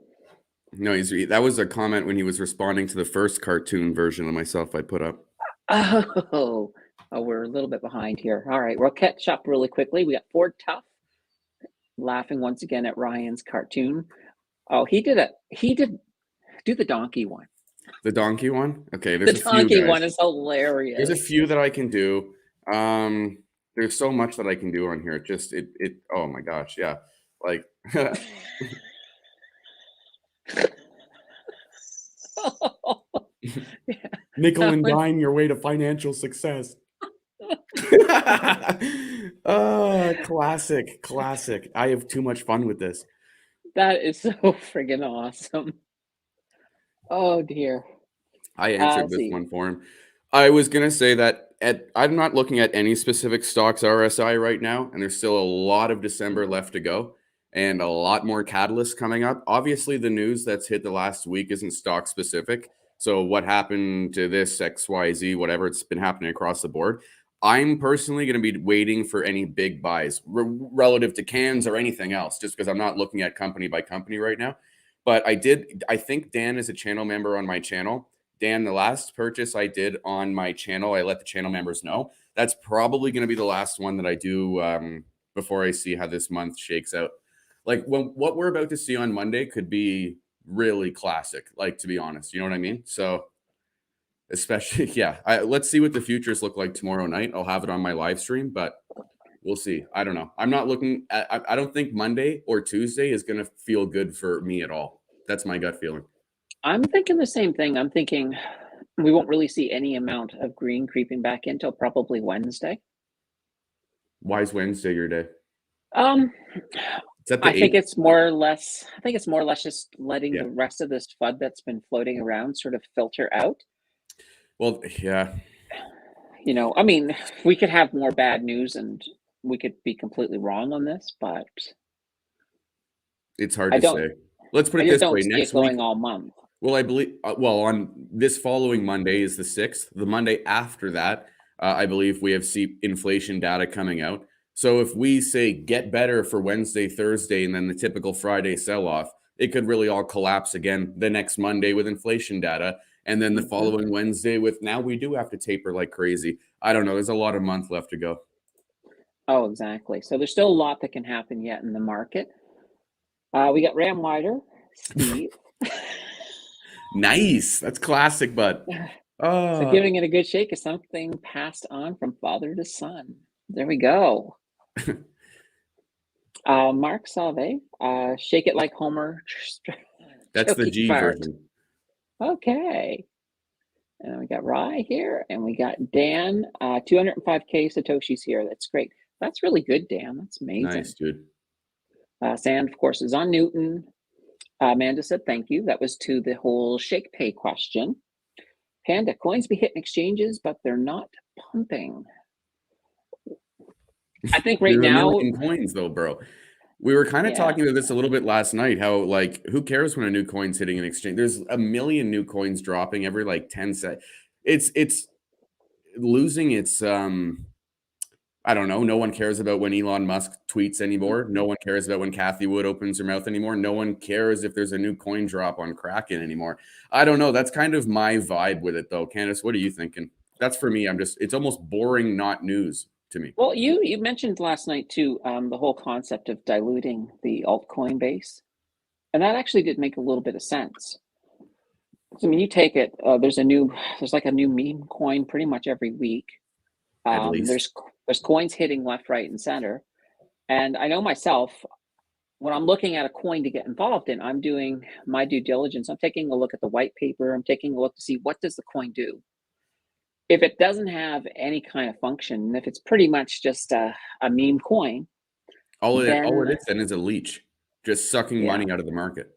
No, that was a comment when he was responding to the first cartoon version of myself I put up. Oh, we're a little bit behind here. All right, we'll catch up really quickly. We got Ford Tough laughing once again at Ryan's cartoon. Oh, he did do the donkey one. The donkey one? Okay, there's the donkey one is hilarious. There's a few that I can do. There's so much that I can do on here. It oh my gosh, yeah. Like nickel and dime your way to financial success. Classic. I have too much fun with this. That is so friggin' awesome. Oh dear. I answered this one for him. I was gonna say that I'm not looking at any specific stocks RSI right now, and there's still a lot of December left to go, and a lot more catalysts coming up. Obviously, the news that's hit the last week isn't stock specific. So what happened to this XYZ, whatever, it's been happening across the board. I'm personally going to be waiting for any big buys relative to cans or anything else, just because I'm not looking at company by company right now. But I think Dan is a channel member on my channel. Dan, the last purchase I did on my channel, I let the channel members know. That's probably going to be the last one that I do before I see how this month shakes out. Like what we're about to see on Monday could be really classic, like, to be honest, you know what I mean? So especially, yeah, let's see what the futures look like tomorrow night. I'll have it on my live stream, but we'll see. I don't know. I'm not looking at, I don't think Monday or Tuesday is going to feel good for me at all. That's my gut feeling. I'm thinking the same thing. I'm thinking we won't really see any amount of green creeping back in until probably Wednesday. Why is Wednesday your day? I think it's more or less just letting the rest of this FUD that's been floating around sort of filter out. Well, yeah. I mean, we could have more bad news and we could be completely wrong on this, but it's hard to say. Let's put it this way. Next week, all month. Well, I believe, on this following Monday is the 6th. The Monday after that, I believe we have inflation data coming out. So if we say get better for Wednesday, Thursday, and then the typical Friday sell-off, it could really all collapse again the next Monday with inflation data. And then the following Wednesday with, now we do have to taper like crazy. I don't know. There's a lot of month left to go. Oh, exactly. So there's still a lot that can happen yet in the market. We got Ram Wider, Steve. Nice. That's classic, bud. So giving it a good shake is something passed on from father to son. There we go. Mark Salve, shake it like Homer. That's the G version. Okay. And we got Rye here, and we got Dan. 205K Satoshis here. That's great. That's really good, Dan. That's amazing. Nice, dude. Sand, of course, is on Newton. Amanda said thank you. That was to the whole shake pay question. Panda, coins be hitting exchanges, but they're not pumping. I think right There's a now, million coins though, bro. We were kind of talking about this a little bit last night. How like who cares when a new coin's hitting an exchange? There's a million new coins dropping every like 10 seconds. It's losing its I don't know. No one cares about when Elon Musk tweets anymore. No one cares about when Kathy Wood opens her mouth anymore. No one cares if there's a new coin drop on Kraken anymore. I don't know. That's kind of my vibe with it though. Candace, what are you thinking? That's for me. It's almost boring, not news to me. well, you mentioned last night too, the whole concept of diluting the altcoin base, and that actually did make a little bit of sense. I mean, you take it. There's like a new meme coin pretty much every week. At least. There's coins hitting left, right, and center. And I know myself, when I'm looking at a coin to get involved in, I'm doing my due diligence. I'm taking a look at the white paper. I'm taking a look to see what does the coin do. If it doesn't have any kind of function, if it's pretty much just a meme coin, All it then is then is a leach, just sucking yeah, money out of the market.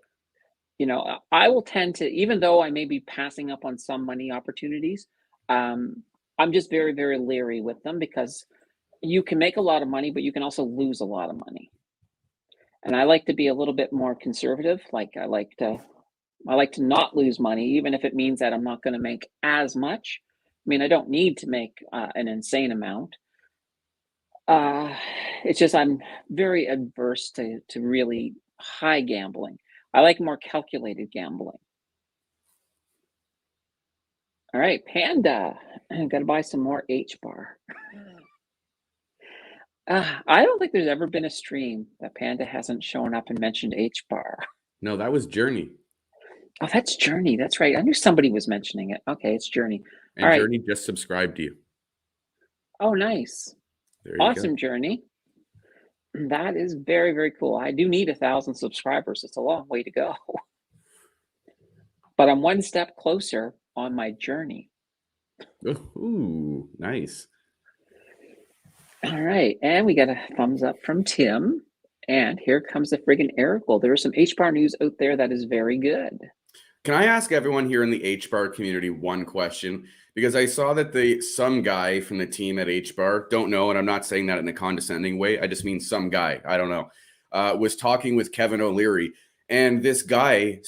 I will tend to, even though I may be passing up on some money opportunities, I'm just very, very leery with them because you can make a lot of money, but you can also lose a lot of money. And I like to be a little bit more conservative. Like I like to not lose money, even if it means that I'm not going to make as much. I mean, I don't need to make an insane amount. It's just I'm very adverse to really high gambling. I like more calculated gambling. All right, Panda, got to buy some more H bar. I don't think there's ever been a stream that Panda hasn't shown up and mentioned H bar. No, that was Journey. Oh, that's Journey. That's right. I knew somebody was mentioning it. Okay, it's Journey. And All right. Journey just subscribed to you. Oh, nice. There you Awesome, go. Journey. That is very, very cool. I do need 1,000 subscribers. It's a long way to go. But I'm one step closer on my journey. Ooh, nice. All right. And we got a thumbs up from Tim. And here comes the friggin' Eric. There is some HBAR news out there that is very good. Can I ask everyone here in the HBAR community one question? Because I saw that some guy from the team at HBAR, don't know, and I'm not saying that in a condescending way, I just mean some guy, I don't know, was talking with Kevin O'Leary. And this guy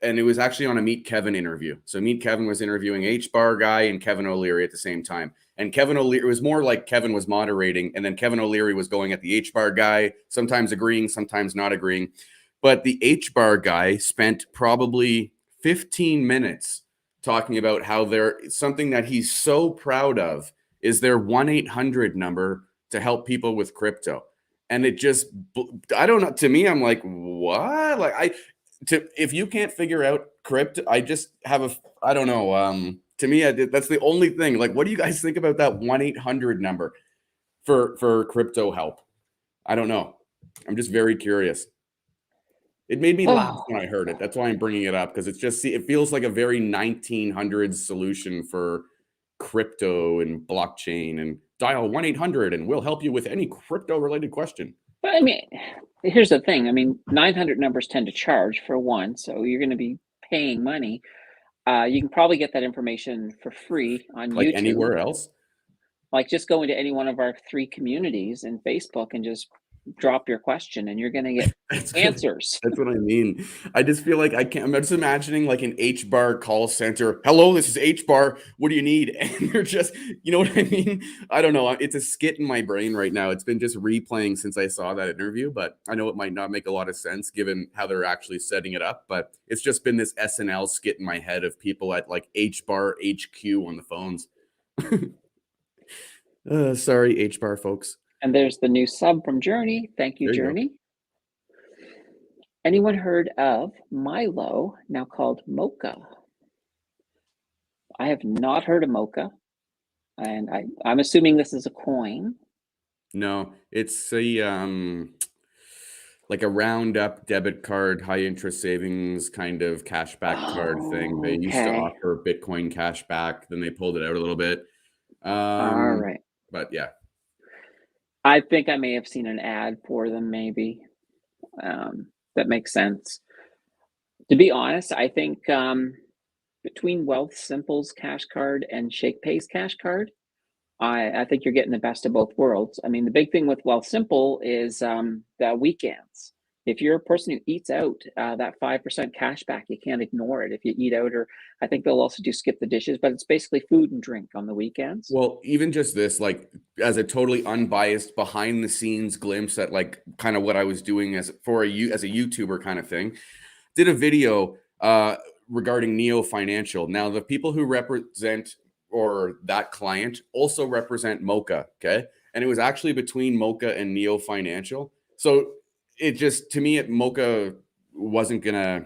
and it was actually on a Meet Kevin interview. So Meet Kevin was interviewing HBAR guy and Kevin O'Leary at the same time. And Kevin O'Leary, it was more like Kevin was moderating, and then Kevin O'Leary was going at the HBAR guy, sometimes agreeing, sometimes not agreeing. But the HBAR guy spent probably 15 minutes talking about how something that he's so proud of is their 1-800 number to help people with crypto. And it just, I don't know. To me, I'm like, what? Like, if you can't figure out crypto, I just have I don't know. To me, that's the only thing. Like, what do you guys think about that 1-800 number for crypto help? I don't know. I'm just very curious. It made me laugh when I heard it. That's why I'm bringing it up, because it feels like a very 1900s solution for crypto and blockchain, and dial 1-800 and we'll help you with any crypto related question. But I mean, here's the thing. I mean, 900 numbers tend to charge for one, so you're going to be paying money. You can probably get that information for free on like YouTube. Anywhere else. Like just go into any one of our 3 communities in Facebook and just drop your question and you're going to get answers. That's what I mean. I just feel like I'm just imagining like an HBAR call center. Hello, this is HBAR. What do you need? And you're just, you know what I mean? I don't know. It's a skit in my brain right now. It's been just replaying since I saw that interview, but I know it might not make a lot of sense given how they're actually setting it up. But it's just been this SNL skit in my head of people at like HBAR HQ on the phones. Sorry, HBAR folks. And there's the new sub from Journey. Thank you, Journey. Anyone heard of Milo, now called Mocha? I have not heard of Mocha, and I'm assuming this is a coin. No, it's a like a roundup debit card, high interest savings kind of cashback card thing. They Oh, used to okay. offer Bitcoin cashback, then they pulled it out a little bit. All right. But yeah. I think I may have seen an ad for them, maybe. That makes sense. To be honest, I think between Wealth Simple's cash card and ShakePay's cash card, I think you're getting the best of both worlds. I mean, the big thing with Wealth Simple is the weekends. If you're a person who eats out, that 5% cash back, you can't ignore it if you eat out, or I think they'll also do skip the dishes, but it's basically food and drink on the weekends. Well, even just this, like as a totally unbiased behind the scenes glimpse at like kind of what I was doing as as a YouTuber kind of thing, did a video regarding Neo Financial. Now, the people who represent or that client also represent Mocha, okay? And it was actually between Mocha and Neo Financial. So it just to me, Mocha wasn't gonna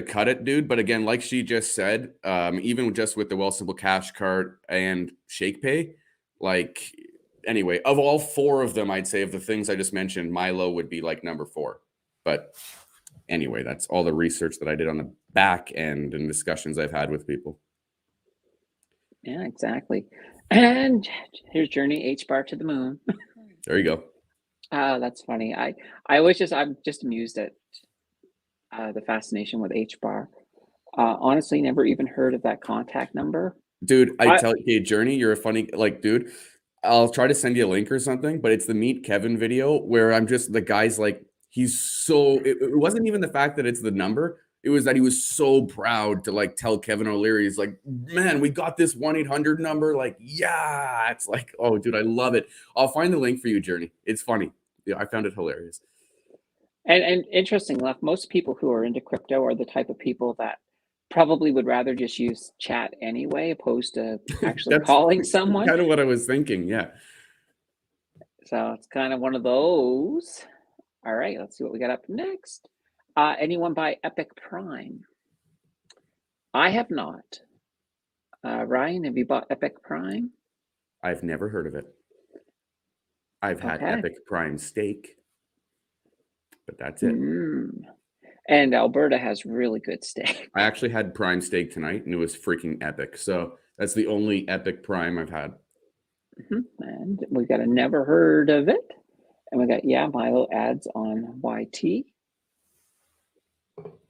cut it, dude. But again, like she just said, even just with the Well Simple Cash Card and ShakePay, like anyway, of all four of them, I'd say of the things I just mentioned, Milo would be like number 4. But anyway, that's all the research that I did on the back end and discussions I've had with people. Yeah, exactly. And here's Journey H bar to the moon. There you go. That's funny. I'm just amused at the fascination with H bar. Honestly, never even heard of that contact number. Dude, I I tell you, hey, Journey, you're a funny, like, dude. I'll try to send you a link or something, but it's the Meet Kevin video where I'm just the guy's like, he's so it wasn't even the fact that it's the number, it was that he was so proud to like tell Kevin O'Leary, he's like, man, we got this 1-800 number. Like, yeah, it's like, oh, dude, I love it. I'll find the link for you, Journey. It's funny. Yeah, I found it hilarious. and interesting enough, most people who are into crypto are the type of people that probably would rather just use chat anyway, opposed to actually That's calling someone. kind of what I was thinking. Yeah. So it's kind of one of those. All right, let's see what we got up next. Anyone buy Epic Prime? I have not. Ryan, have you bought Epic Prime? I've never heard of it. I've had Okay. Epic Prime steak, but that's it. Mm. And Alberta has really good steak. I actually had Prime steak tonight, and it was freaking epic. So that's the only Epic Prime I've had. And we got a never heard of it. And we got, yeah, Milo ads on YT.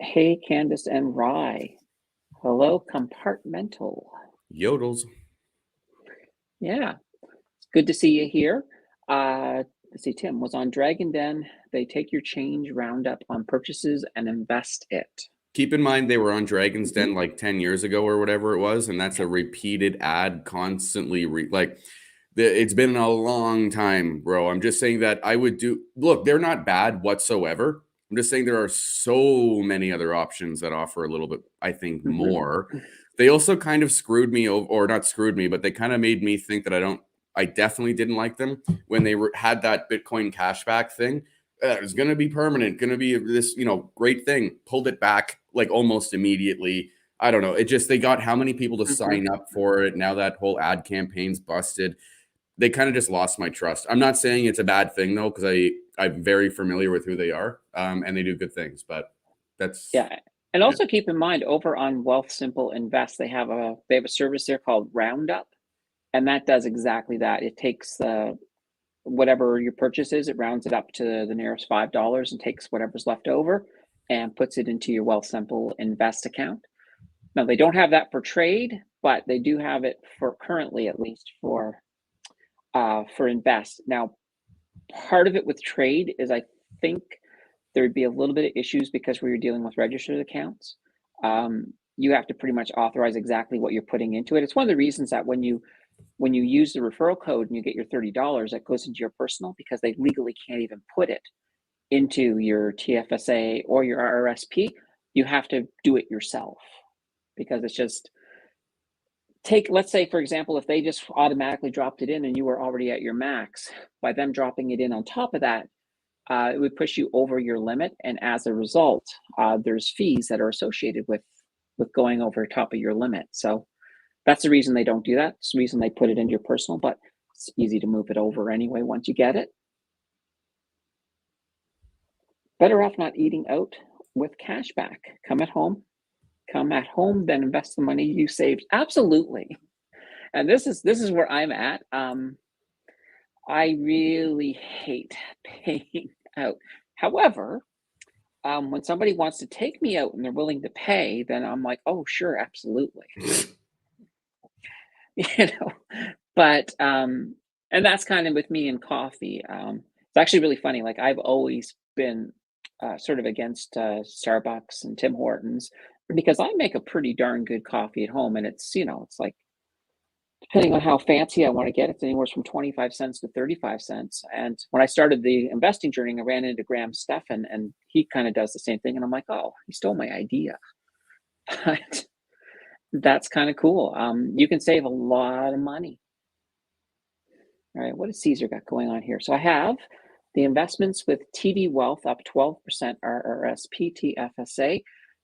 Hey, Candace and Rye. Hello, Compartmental. Yodels. Yeah, it's good to see you here. Let's see, Tim was on Dragon Den. They take your change roundup on purchases and invest it. Keep in mind they were on Dragon's Den like 10 years ago or whatever it was, and that's a repeated ad constantly. It's been a long time, bro. I'm just saying that I would do. Look, they're not bad whatsoever. I'm just saying there are so many other options that offer a little bit, I think, more. They also kind of screwed me over, or not screwed me, but they kind of made me think that I definitely didn't like them when they had that Bitcoin cashback thing. It was going to be permanent, going to be this, great thing. Pulled it back like almost immediately. I don't know. They got how many people to sign up for it. Now that whole ad campaign's busted. They kind of just lost my trust. I'm not saying it's a bad thing though, because I'm very familiar with who they are, and they do good things. But that's And also keep in mind, over on Wealth Simple Invest, they have a service there called Roundup, and that does exactly that. It takes whatever your purchase is, it rounds it up to the nearest $5 and takes whatever's left over and puts it into your Wealth Simple Invest account. Now they don't have that for trade, but they do have it for currently, at least for invest. Now, part of it with trade is I think there'd be a little bit of issues because we were dealing with registered accounts. You have to pretty much authorize exactly what you're putting into it. It's one of the reasons that when you use the referral code and you get your $30, that goes into your personal, because they legally can't even put it into your TFSA or your RRSP. You have to do it yourself, because it's just let's say, for example, if they just automatically dropped it in and you were already at your max, by them dropping it in on top of that, it would push you over your limit. And as a result, there's fees that are associated with going over top of your limit. So that's the reason they don't do that. It's the reason they put it into your personal, but it's easy to move it over anyway once you get it. Better off not eating out with cash back. Come at home, then invest the money you saved. Absolutely. And this is where I'm at. I really hate paying out. However, when somebody wants to take me out and they're willing to pay, then I'm like, oh, sure, absolutely. You know, but and that's kind of with me and coffee. It's actually really funny. Like I've always been sort of against Starbucks and Tim Hortons because I make a pretty darn good coffee at home, and it's like depending on how fancy I want to get, it's anywhere from 25 cents to 35 cents. And when I started the investing journey, I ran into Graham Stephan, and he kind of does the same thing. And I'm like, oh, he stole my idea. But that's kind of cool. You can save a lot of money. All right, what does Caesar got going on here? So I have the investments with TD Wealth up 12% RRSP TFSA.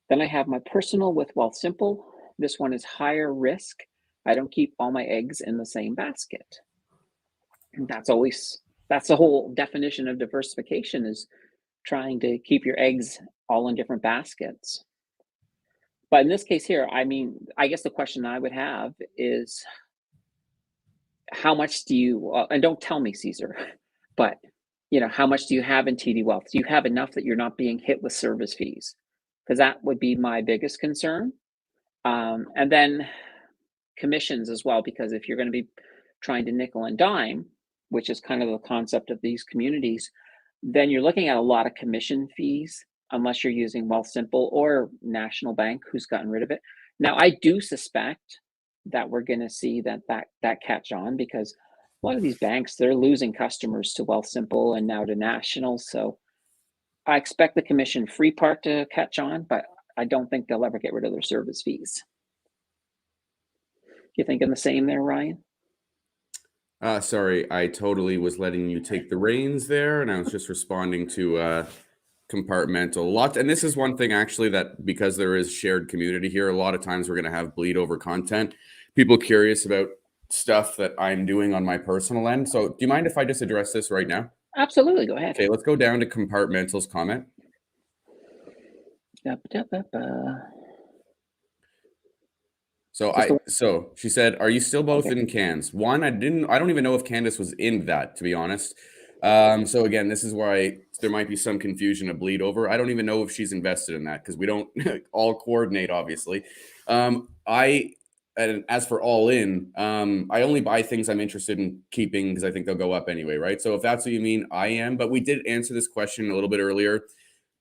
Then I have my personal with Wealthsimple. This one is higher risk. I don't keep all my eggs in the same basket. And that's the whole definition of diversification, is trying to keep your eggs all in different baskets. But in this case here, I mean, I guess the question I would have is how much do you, and don't tell me, Caesar, but how much do you have in TD Wealth? Do you have enough that you're not being hit with service fees? Because that would be my biggest concern. And then commissions as well, because if you're going to be trying to nickel and dime, which is kind of the concept of these communities, then you're looking at a lot of commission fees unless you're using Wealthsimple or National Bank, who's gotten rid of it. Now, I do suspect that we're going to see that catch on, because a lot of these banks, they're losing customers to Wealthsimple and now to National. So I expect the commission free part to catch on, but I don't think they'll ever get rid of their service fees. You thinking the same there, Ryan? Sorry, I totally was letting you take the reins there, and I was just responding to compartmental. And this is one thing actually that, because there is shared community here, a lot of times we're going to have bleed over content. People curious about stuff that I'm doing on my personal end. So do you mind if I just address this right now? Absolutely, go ahead. Okay, let's go down to compartmental's comment. So she said, "Are you still both in cans?" One, I don't even know if Candace was in that, to be honest. So again, this is why there might be some confusion of bleed over. I don't even know if she's invested in that, because we don't all coordinate, obviously. And as for all in, I only buy things I'm interested in keeping because I think they'll go up anyway, right? So if that's what you mean, I am. But we did answer this question a little bit earlier.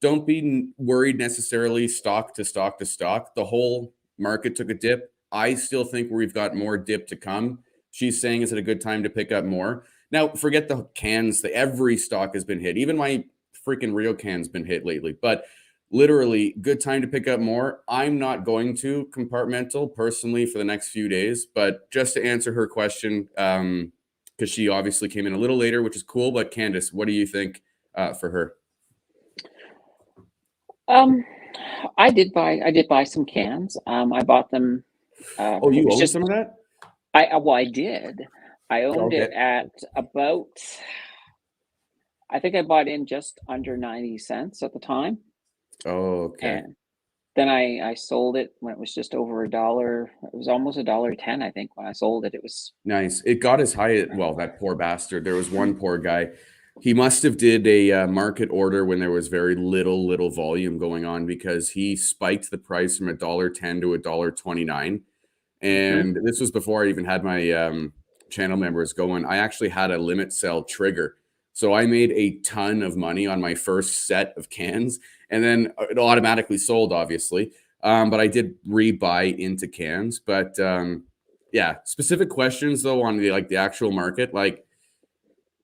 Don't be worried necessarily stock to stock to stock. The whole market took a dip. I still think we've got more dip to come. She's saying, is it a good time to pick up more? Now, forget the cans. Every stock has been hit. Even my freaking Rio can's been hit lately. But literally, good time to pick up more. I'm not going to compartmental personally for the next few days. But just to answer her question, because she obviously came in a little later, which is cool. But Candace, what do you think for her? I did buy some cans. I bought them. Oh, you own some of that? I did. I owned Okay. it at about, I think I bought in just under 90 cents at the time. Oh, okay. And then I sold it when it was just over a dollar. It was almost $1.10, I think, when I sold it. It was nice. It got as high. Well, that poor bastard. There was one poor guy. He must have did a market order when there was very little volume going on, because he spiked the price from $1.10 to $1.29. And this was before I even had my channel members going. I actually had a limit sell trigger. So I made a ton of money on my first set of cans, and then it automatically sold, obviously. But I did rebuy into cans. But yeah, specific questions though on the actual market, like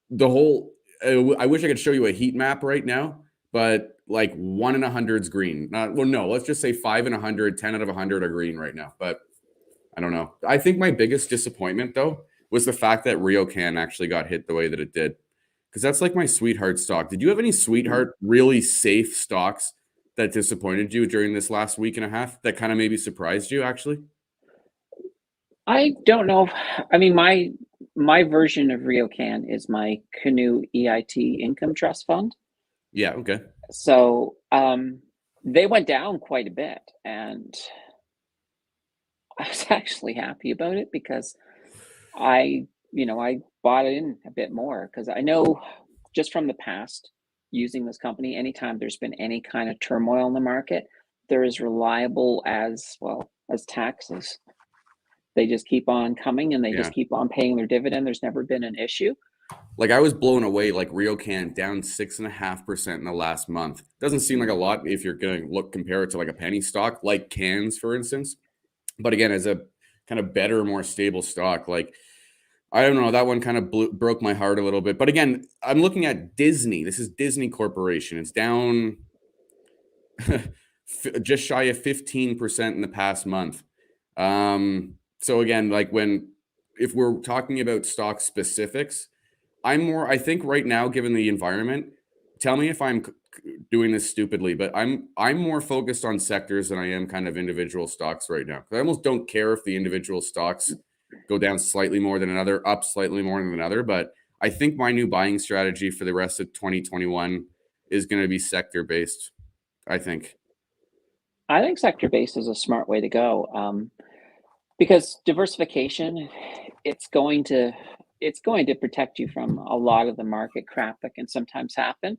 the whole. I wish I could show you a heat map right now, but like 1 in 100 is green. No, let's just say 5 in 100, 10 out of 100 are green right now. But I don't know. I think my biggest disappointment though was the fact that Ryokan actually got hit the way that it did, because that's like my sweetheart stock. Did you have any sweetheart, really safe stocks that disappointed you during this last week and a half that kind of maybe surprised you, actually? I don't know. I mean, my version of Ryokan is my Canoe EIT Income Trust Fund. Yeah. Okay. So they went down quite a bit, and I was actually happy about it because I bought in a bit more because I know just from the past using this company, anytime there's been any kind of turmoil in the market, they're as reliable as well as taxes. They just keep on coming and they Yeah. just keep on paying their dividend. There's never been an issue. Like I was blown away. Like Ryokan down 6.5% in the last month. Doesn't seem like a lot if you're going to look compare it to like a penny stock, like cans, for instance. But again, as a kind of better, more stable stock, like I don't know, that one kind of broke my heart a little bit. But again, I'm looking at Disney. This is Disney Corporation. It's down just shy of 15% in the past month. So again, like if we're talking about stock specifics, I think right now, given the environment, tell me if I'm doing this stupidly, but I'm more focused on sectors than I am kind of individual stocks right now. I almost don't care if the individual stocks go down slightly more than another, up slightly more than another. But I think my new buying strategy for the rest of 2021 is going to be sector based. I think. I think sector based is a smart way to go because diversification, it's going to it's going to protect you from a lot of the market crap that can sometimes happen.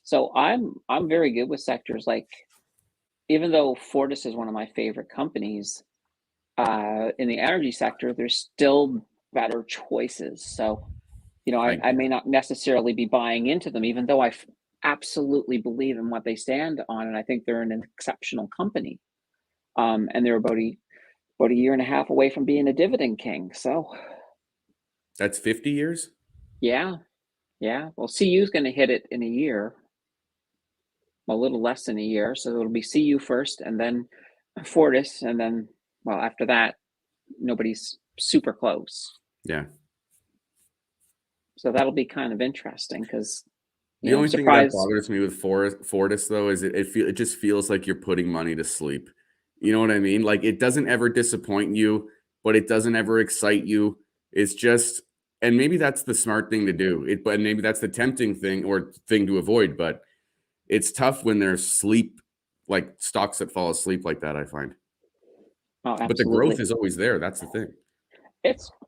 So I'm very good with sectors like even though Fortis is one of my favorite companies, in the energy sector, there's still better choices. So, I I may not necessarily be buying into them, even though absolutely believe in what they stand on, and I think they're an exceptional company. And they're about a year and a half away from being a dividend king. So, That's 50 years. yeah, yeah. Well, CU is going to hit it in a year, a little less than a year. So it'll be CU first, and then Fortis, and then well, after that, nobody's super close. Yeah. So that'll be kind of interesting because, The only thing that surprise. bothers me with Fortis though is it just feels like you're putting money to sleep. You know what I mean? Like it doesn't ever disappoint you, but it doesn't ever excite you. It's just, and maybe that's the smart thing to do. But maybe that's the tempting thing or thing to avoid. But it's tough when there's sleep, like stocks that fall asleep like that. I find, Oh, but the growth absolutely. is always there. That's the thing.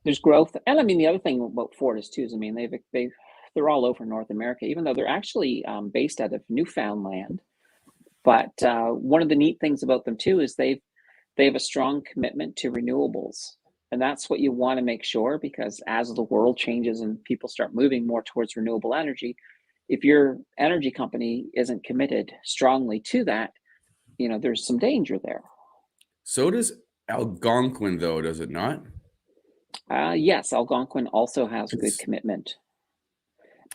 There's growth, and I mean the other thing about Fortis too is I mean they're all over North America, even though they're actually based out of Newfoundland. But one of the neat things about them too is they have a strong commitment to renewables, and that's what you want to make sure because as the world changes and people start moving more towards renewable energy, if your energy company isn't committed strongly to that, there's some danger there. So does Algonquin, though, does it not? Yes, Algonquin also has good commitment.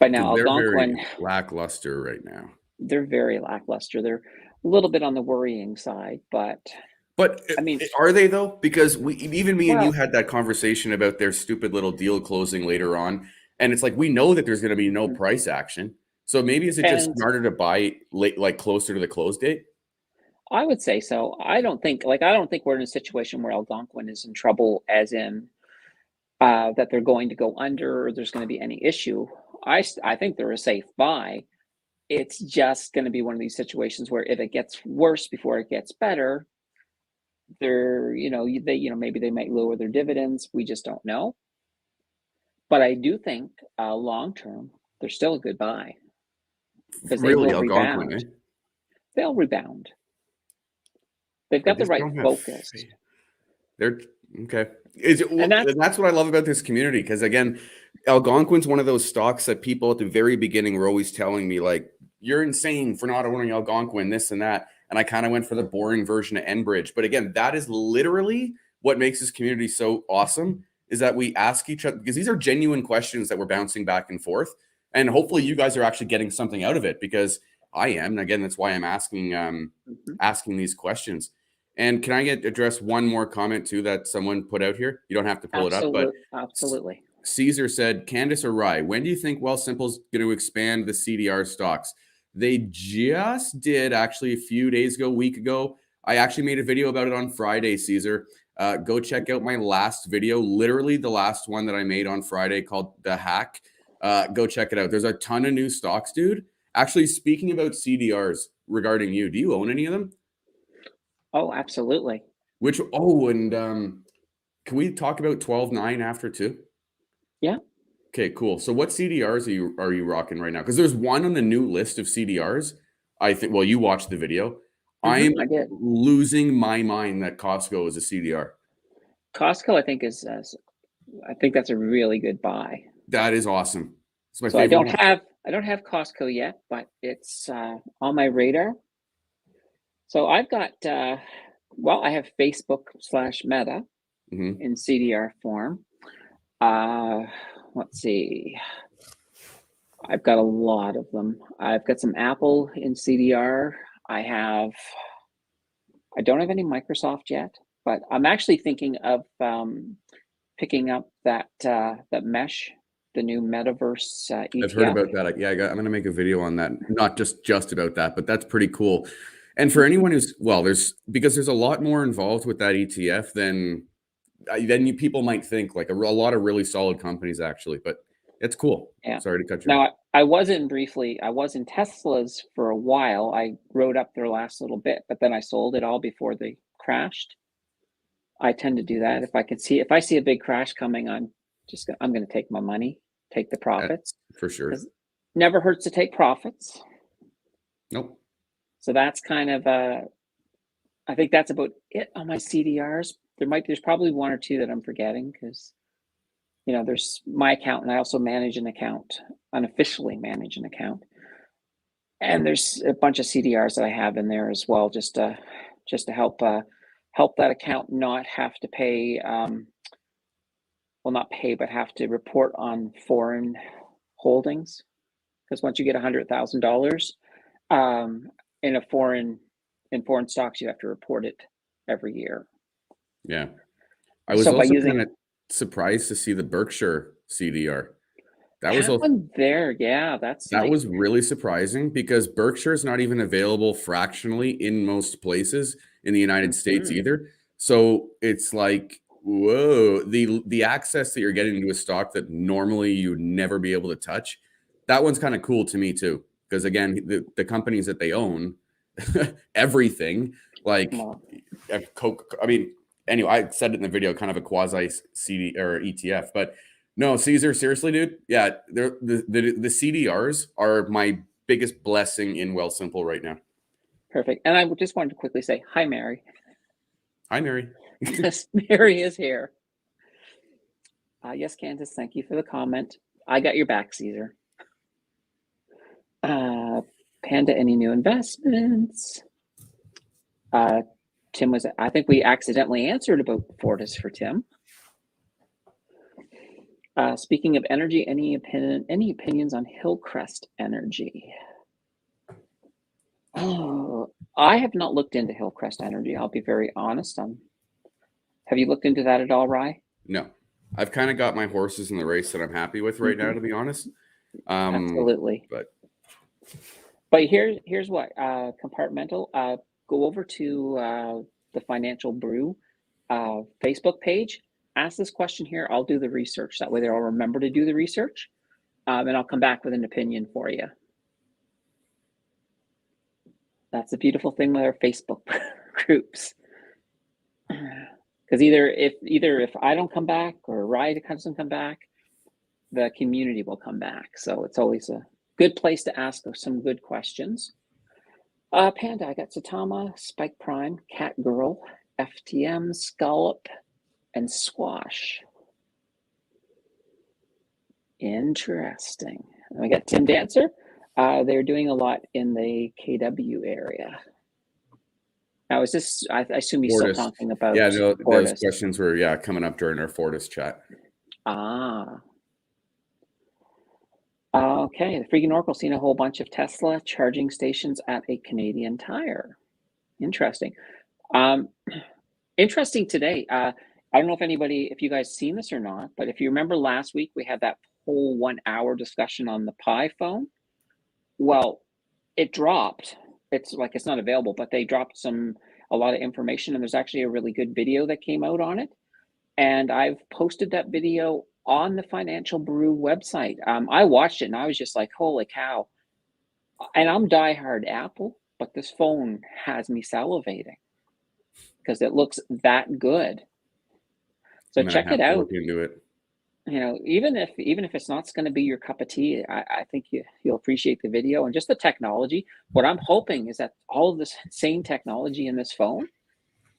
But now Because they're very Algonquin, lackluster right now. they're very lackluster. They're a little bit on the worrying side, but But I mean, are they though? Because even me and you well, had that conversation about their stupid little deal closing later on, and it's like we know that there's going to be no mhm. price action. So maybe is it just And smarter to buy late, like closer to the close date? I would say so. I don't think we're in a situation where Algonquin is in trouble, as in that they're going to go under or there's going to be any issue. I think they're a safe buy. It's just going to be one of these situations where if it gets worse before it gets better, maybe they might lower their dividends. We just don't know. But I do think long term, they're still a good buy because they Really, will Algonquin, eh? rebound. They'll rebound. They've I got the just right don't have focus. faith. They're okay. Is it, And and that's what I love about this community because again, Algonquin's one of those stocks that people at the very beginning were always telling me like, "You're insane for not owning Algonquin, this and that." And I kind of went for the boring version of Enbridge. But again, that is literally what makes this community so awesome is that we ask each other because these are genuine questions that we're bouncing back and forth. And hopefully you guys are actually getting something out of it because I am. And again, that's why I'm Mhm. asking these questions. And can I get address one more comment too that someone put out here? You don't have to pull it up, but Absolutely. Caesar said, Candace or Rye, when do you think Wealthsimple's going to expand the CDR stocks? They just did actually a few days ago, week ago. I actually made a video about it on Friday, Caesar. Go check out my last video, literally the last one that I made on Friday called The Hack. Go check it out. There's a ton of new stocks, dude. Actually, speaking about CDRs regarding you, do you own any of them? Oh, absolutely. Which, oh, and can we talk about 12.9 after too? Yeah. Okay, cool. So what CDRs are you rocking right now? Because there's one on the new list of CDRs. I think, well, you watched the video. I'm I did. losing my mind that Costco is a CDR. Costco, I think I think that's a really good buy. That is awesome. It's my So I favorite don't one. have Costco yet, but it's on my radar. So I've got well, I have Facebook/Meta Mhm. in CDR form. Uh, let's see. I've got a lot of them. I've got some Apple in CDR. I don't have any Microsoft yet, but I'm actually thinking of picking up that Mesh, the new metaverse I've heard ETF. about that. Yeah, I'm going to make a video on that. Not just about that, but that's pretty cool. And for anyone who's well, because there's a lot more involved with that ETF than people might think. Like a lot of really solid companies actually, but it's cool. Yeah. Sorry to cut you off. Now I was in Tesla's for a while. I rode up their last little bit, but then I sold it all before they crashed. I tend to do that. If I see a big crash coming, I'm going to take my money, take the Yeah, profits, for sure. because never hurts to take profits. Nope. So that's kind of I think that's about it on my CDRs. There's probably one or two that I'm forgetting because there's my account and I also manage an account, unofficially manage an account, and there's a bunch of CDRs that I have in there as well, just to help that account not have to pay well, not pay, but have to report on foreign holdings. Because once you get $100,000 um, in foreign stocks, you have to report it every year. Yeah. I was So by also using kind of surprised to see the Berkshire CDR. That was that also one there, yeah, that's That like was really surprising because Berkshire is not even available fractionally in most places in the United States mhm, either. So it's like, whoa, the access that you're getting to a stock that normally you'd never be able to touch. That one's kind of cool to me too. Because again, the companies that they own, everything like well, Coke. I mean, anyway, I said it in the video, kind of a quasi CD or ETF, but no, Caesar, seriously, dude. Yeah, the CDRs are my biggest blessing in Wealthsimple right now. perfect. And I just wanted to quickly say hi, Mary. Hi, Mary. Yes, Mary is here. Yes, Candace, thank you for the comment. I got your back, Caesar. Panda, any new investments? Tim I think we accidentally answered about Fortis for Tim. Speaking of energy, any opinions on Hillcrest Energy? Oh, I have not looked into Hillcrest Energy. I'll be very honest. Have you looked into that at all, Rye? No, I've kind of got my horses in the race that I'm happy with right now, to be honest. Absolutely. But here's what compartmental. Go over to the Financial Brew Facebook page. Ask this question here. I'll do the research. That way, they'll remember to do the research, and I'll come back with an opinion for you. That's the beautiful thing with our Facebook groups. Because either if I don't come back or Rye doesn't come back, the community will come back. So it's always a good place to ask some good questions. Panda, I got Satama, Spike Prime, Cat Girl, FTM, Scallop, and Squash. Interesting. And we got Tim Dancer. They're doing a lot in the KW area. Now, is this? I assume he's still Fortis. talking about Yeah, no, those Fortis. questions were coming up during our Fortis chat. Okay. The freaking Oracle seen a whole bunch of Tesla charging stations at a Canadian Tire. Interesting. Interesting today. I don't know if you guys seen this or not, but if you remember last week, we had that whole 1 hour discussion on the Pi phone. Well, it dropped. It's not available, but they dropped a lot of information, and there's actually a really good video that came out on it. And I've posted that video on the Financial Brew website. I watched it and I was just like, holy cow. And I'm diehard Apple, but this phone has me salivating because it looks that good. So I'm gonna check it have to out. look into it. You know, even if it's not going to be your cup of tea, I think you'll appreciate the video and just the technology. What I'm hoping is that all of this same technology in this phone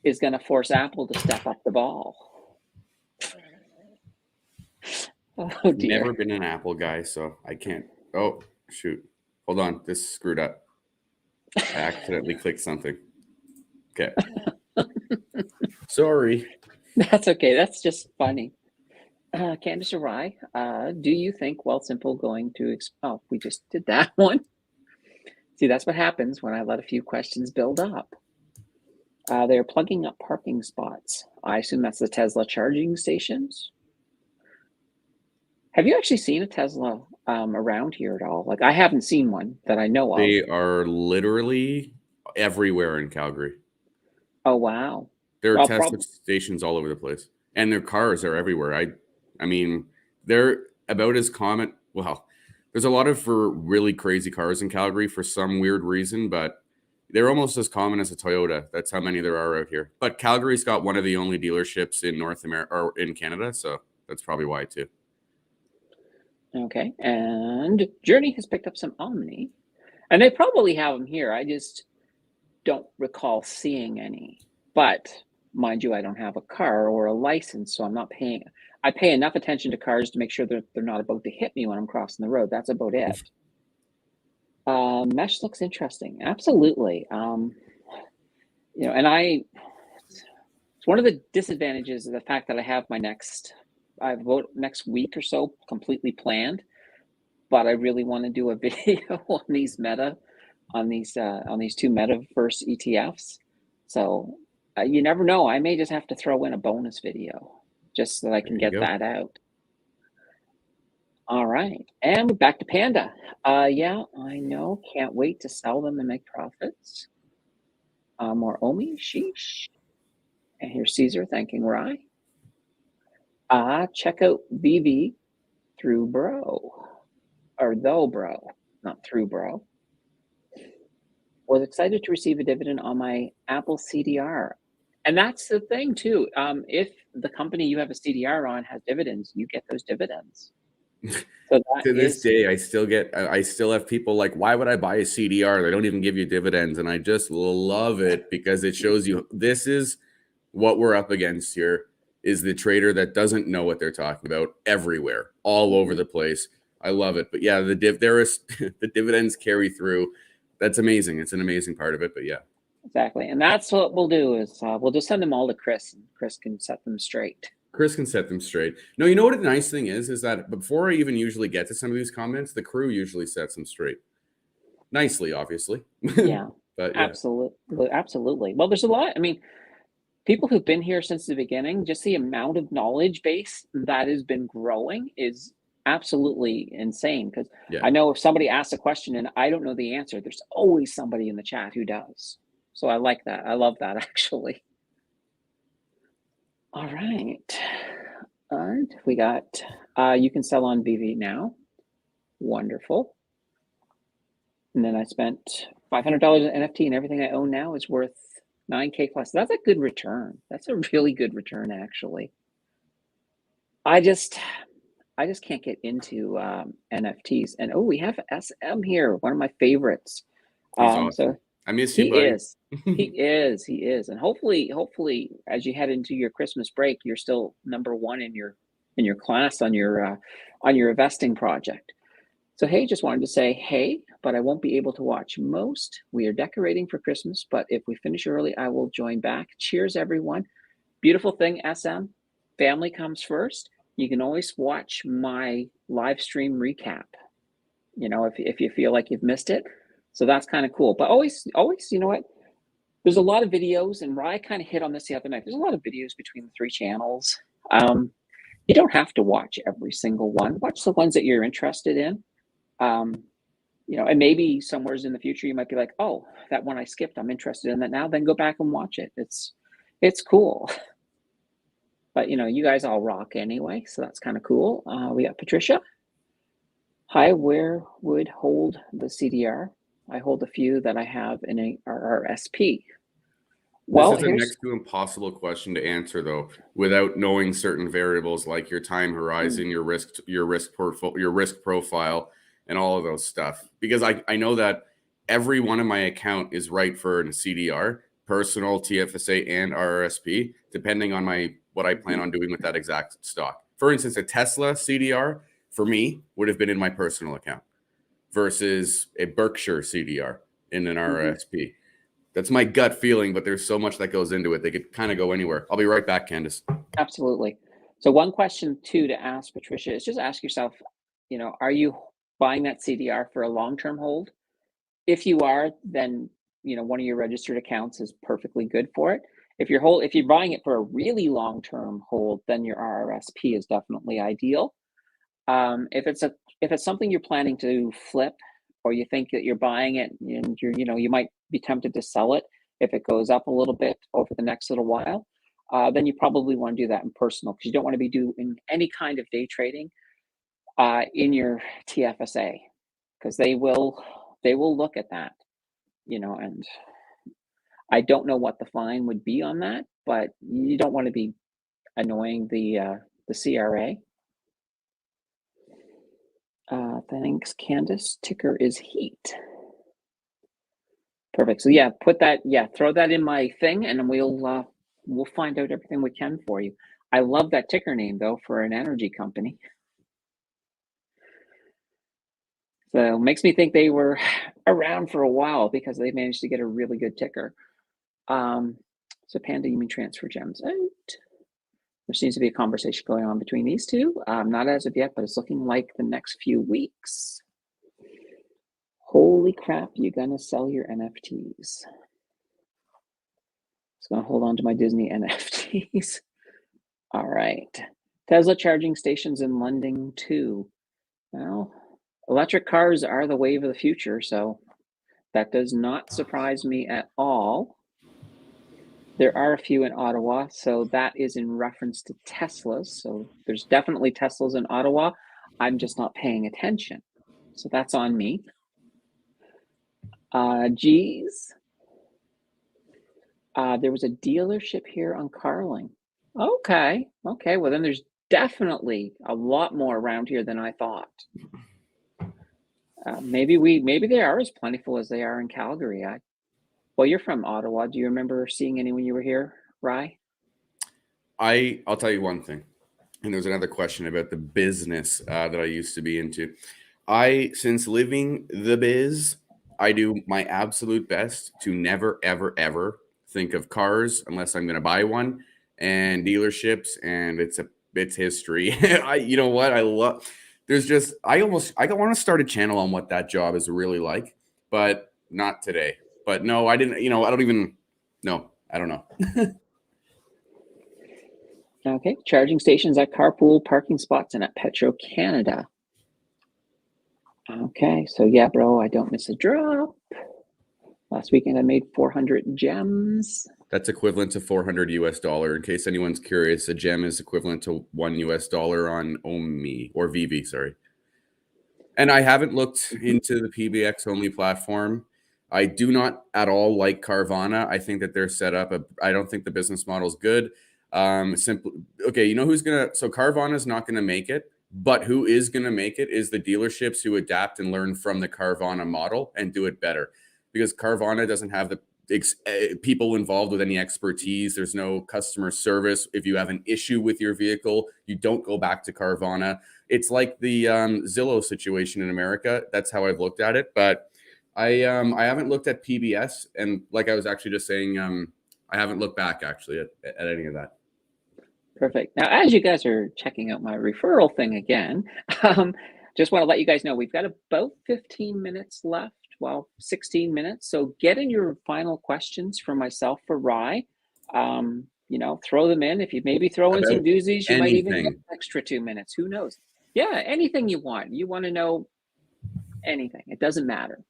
is going to force Apple to step up the ball. Oh dear. Never been an Apple guy, so I can't. Oh shoot! Hold on, this screwed up. I accidentally clicked something. Okay, sorry. That's okay. That's just funny. Candace Rye, do you think Wealthsimple going to? Oh, we just did that one. See, that's what happens when I let a few questions build up. They're plugging up parking spots. I assume that's the Tesla charging stations. Have you actually seen a Tesla around here at all? Like, I haven't seen one that I know of. They are literally everywhere in Calgary. Oh, wow. There are Well, Tesla stations all over the place, and their cars are everywhere. I mean, they're about as common. Well, there's a lot of for really crazy cars in Calgary for some weird reason, but they're almost as common as a Toyota. That's how many there are out here. But Calgary's got one of the only dealerships in North America or in Canada, so that's probably why too. okay. And Journey has picked up some Omni, and they probably have them here. I just don't recall seeing any. But mind you, I don't have a car or a license, so I'm not paying. I pay enough attention to cars to make sure that they're not about to hit me when I'm crossing the road. That's about it. Mesh looks interesting. Absolutely. You know, and it's one of the disadvantages of the fact that I have I vote next week or so completely planned, but I really want to do a video on these on these two metaverse ETFs. So you never know. I may just have to throw in a bonus video just so that I can get that out. All right, and we're back to Panda. Yeah, I know. Can't wait to sell them and make profits. More Omi, sheesh. And here's Caesar thanking Rye. Check out VV through bro. Or though bro, not through bro. Was excited to receive a dividend on my Apple CDR. And that's the thing too. If the company you have a CDR on has dividends, you get those dividends. So to this day, I still have people like, why would I buy a CDR? They don't even give you dividends. And I just love it because it shows you this is what we're up against here is the trader that doesn't know what they're talking about everywhere, all over the place. I love it. But yeah, the dividends carry through. That's amazing. It's an amazing part of it. But yeah. Exactly. And that's what we'll do is we'll just send them all to Chris and Chris can set them straight. Chris can set them straight. No, you know what the nice thing is that before I even usually get to some of these comments, the crew usually sets them straight. Nicely, obviously. Yeah. But yeah. Absolutely. Well, there's a lot. I mean, people who've been here since the beginning, just the amount of knowledge base that has been growing is absolutely insane. Because I know if somebody asks a question and I don't know the answer, there's always somebody in the chat who does. So I like that. I love that, actually. All right. And we got, you can sell on VV now. Wonderful. And then I spent $500 in NFT and everything I own now is worth 9K plus. That's a good return. That's a really good return, actually. I just can't get into NFTs. And oh, we have SM here, one of my favorites. He's awesome. So I miss you, buddy. He is. And hopefully, as you head into your Christmas break, you're still number one in your class on your investing project. So hey, just wanted to say hey, but I won't be able to watch most. We are decorating for Christmas, but if we finish early, I will join back. Cheers, everyone. Beautiful thing, SM. Family comes first. You can always watch my live stream recap, you know, if you feel like you've missed it. So that's kind of cool. But always, you know what? There's a lot of videos, and Rye kind of hit on this the other night. There's a lot of videos between the three channels. You don't have to watch every single one. Watch the ones that you're interested in. You know, and maybe somewheres in the future you might be like, oh, that one I skipped, I'm interested in that now. Then go back and watch it. It's cool. But you know, you guys all rock anyway, so that's kind of cool. We got Patricia. Hi, where would hold the CDR? I hold a few that I have in a RRSP. This Well, is a here's next to impossible question to answer though, without knowing certain variables like your time horizon, your risk portfolio, your risk profile, and all of those stuff. Because I know that every one of my account is right for a CDR, personal, TFSA, and RRSP, depending on what I plan on doing with that exact stock. For instance, a Tesla CDR for me would have been in my personal account versus a Berkshire CDR in an RRSP. That's my gut feeling, but there's so much that goes into it. They could kind of go anywhere. I'll be right back, Candace. absolutely. So one question too to ask Patricia is just ask yourself, are you buying that CDR for a long-term hold? If you are, then one of your registered accounts is perfectly good for it. If you're buying it for a really long-term hold, then your RRSP is definitely ideal. If it's something you're planning to flip, or you think that you're buying it and you might be tempted to sell it if it goes up a little bit over the next little while, then you probably want to do that in personal, because you don't want to be doing any kind of day trading in your TFSA, because they will look at that, and I don't know what the fine would be on that, but you don't want to be annoying the CRA. Thanks, Candace. Ticker is heat. Perfect. So yeah, throw that in my thing, and we'll find out everything we can for you. I love that ticker name though for an energy company. So makes me think they were around for a while because they managed to get a really good ticker. So Panda, you mean transfer gems out? There seems to be a conversation going on between these two. Not as of yet, but it's looking like the next few weeks. Holy crap, you're gonna sell your NFTs. Just gonna hold on to my Disney NFTs. All right. Tesla charging stations in London too. Well, electric cars are the wave of the future, so that does not surprise me at all. There are a few in Ottawa, so that is in reference to Teslas. So there's definitely Teslas in Ottawa. I'm just not paying attention. So that's on me. Geez. There was a dealership here on Carling. Okay. Well, then there's definitely a lot more around here than I thought. Maybe they are as plentiful as they are in Calgary. Well, you're from Ottawa. Do you remember seeing any when you were here, Rye? I'll tell you one thing. And there's another question about the business that I used to be into. Since living the biz, I do my absolute best to never, ever, ever think of cars unless I'm going to buy one, and dealerships, and it's history. You know what? I want to start a channel on what that job is really like, but not today. But no, I didn't, I don't know. Okay, charging stations at carpool parking spots and at Petro Canada. Okay, so yeah, bro, I don't miss a drop. Last weekend I made 400 gems. That's equivalent to $400 US. In case anyone's curious, a gem is equivalent to $1 on OMI or VV, sorry. And I haven't looked into the PBX only platform. I do not at all like Carvana. I think that they're set up. I don't think the business model is good. Okay, you know who's gonna? So Carvana is not gonna make it, but who is gonna make it is the dealerships who adapt and learn from the Carvana model and do it better. Because Carvana doesn't have the people involved with any expertise. There's no customer service. If you have an issue with your vehicle, you don't go back to Carvana. It's like the Zillow situation in America. That's how I've looked at it. But I haven't looked at PBS, and like I was actually just saying, I haven't looked back actually at any of that. Perfect. Now, as you guys are checking out my referral thing again, just want to let you guys know we've got about 15 minutes left. Well, 16 minutes. So get in your final questions for myself, for Rye. Throw them in. If you maybe throw in some doozies, you might even get an extra 2 minutes. Who knows? Yeah, anything you want. You want to know anything. It doesn't matter.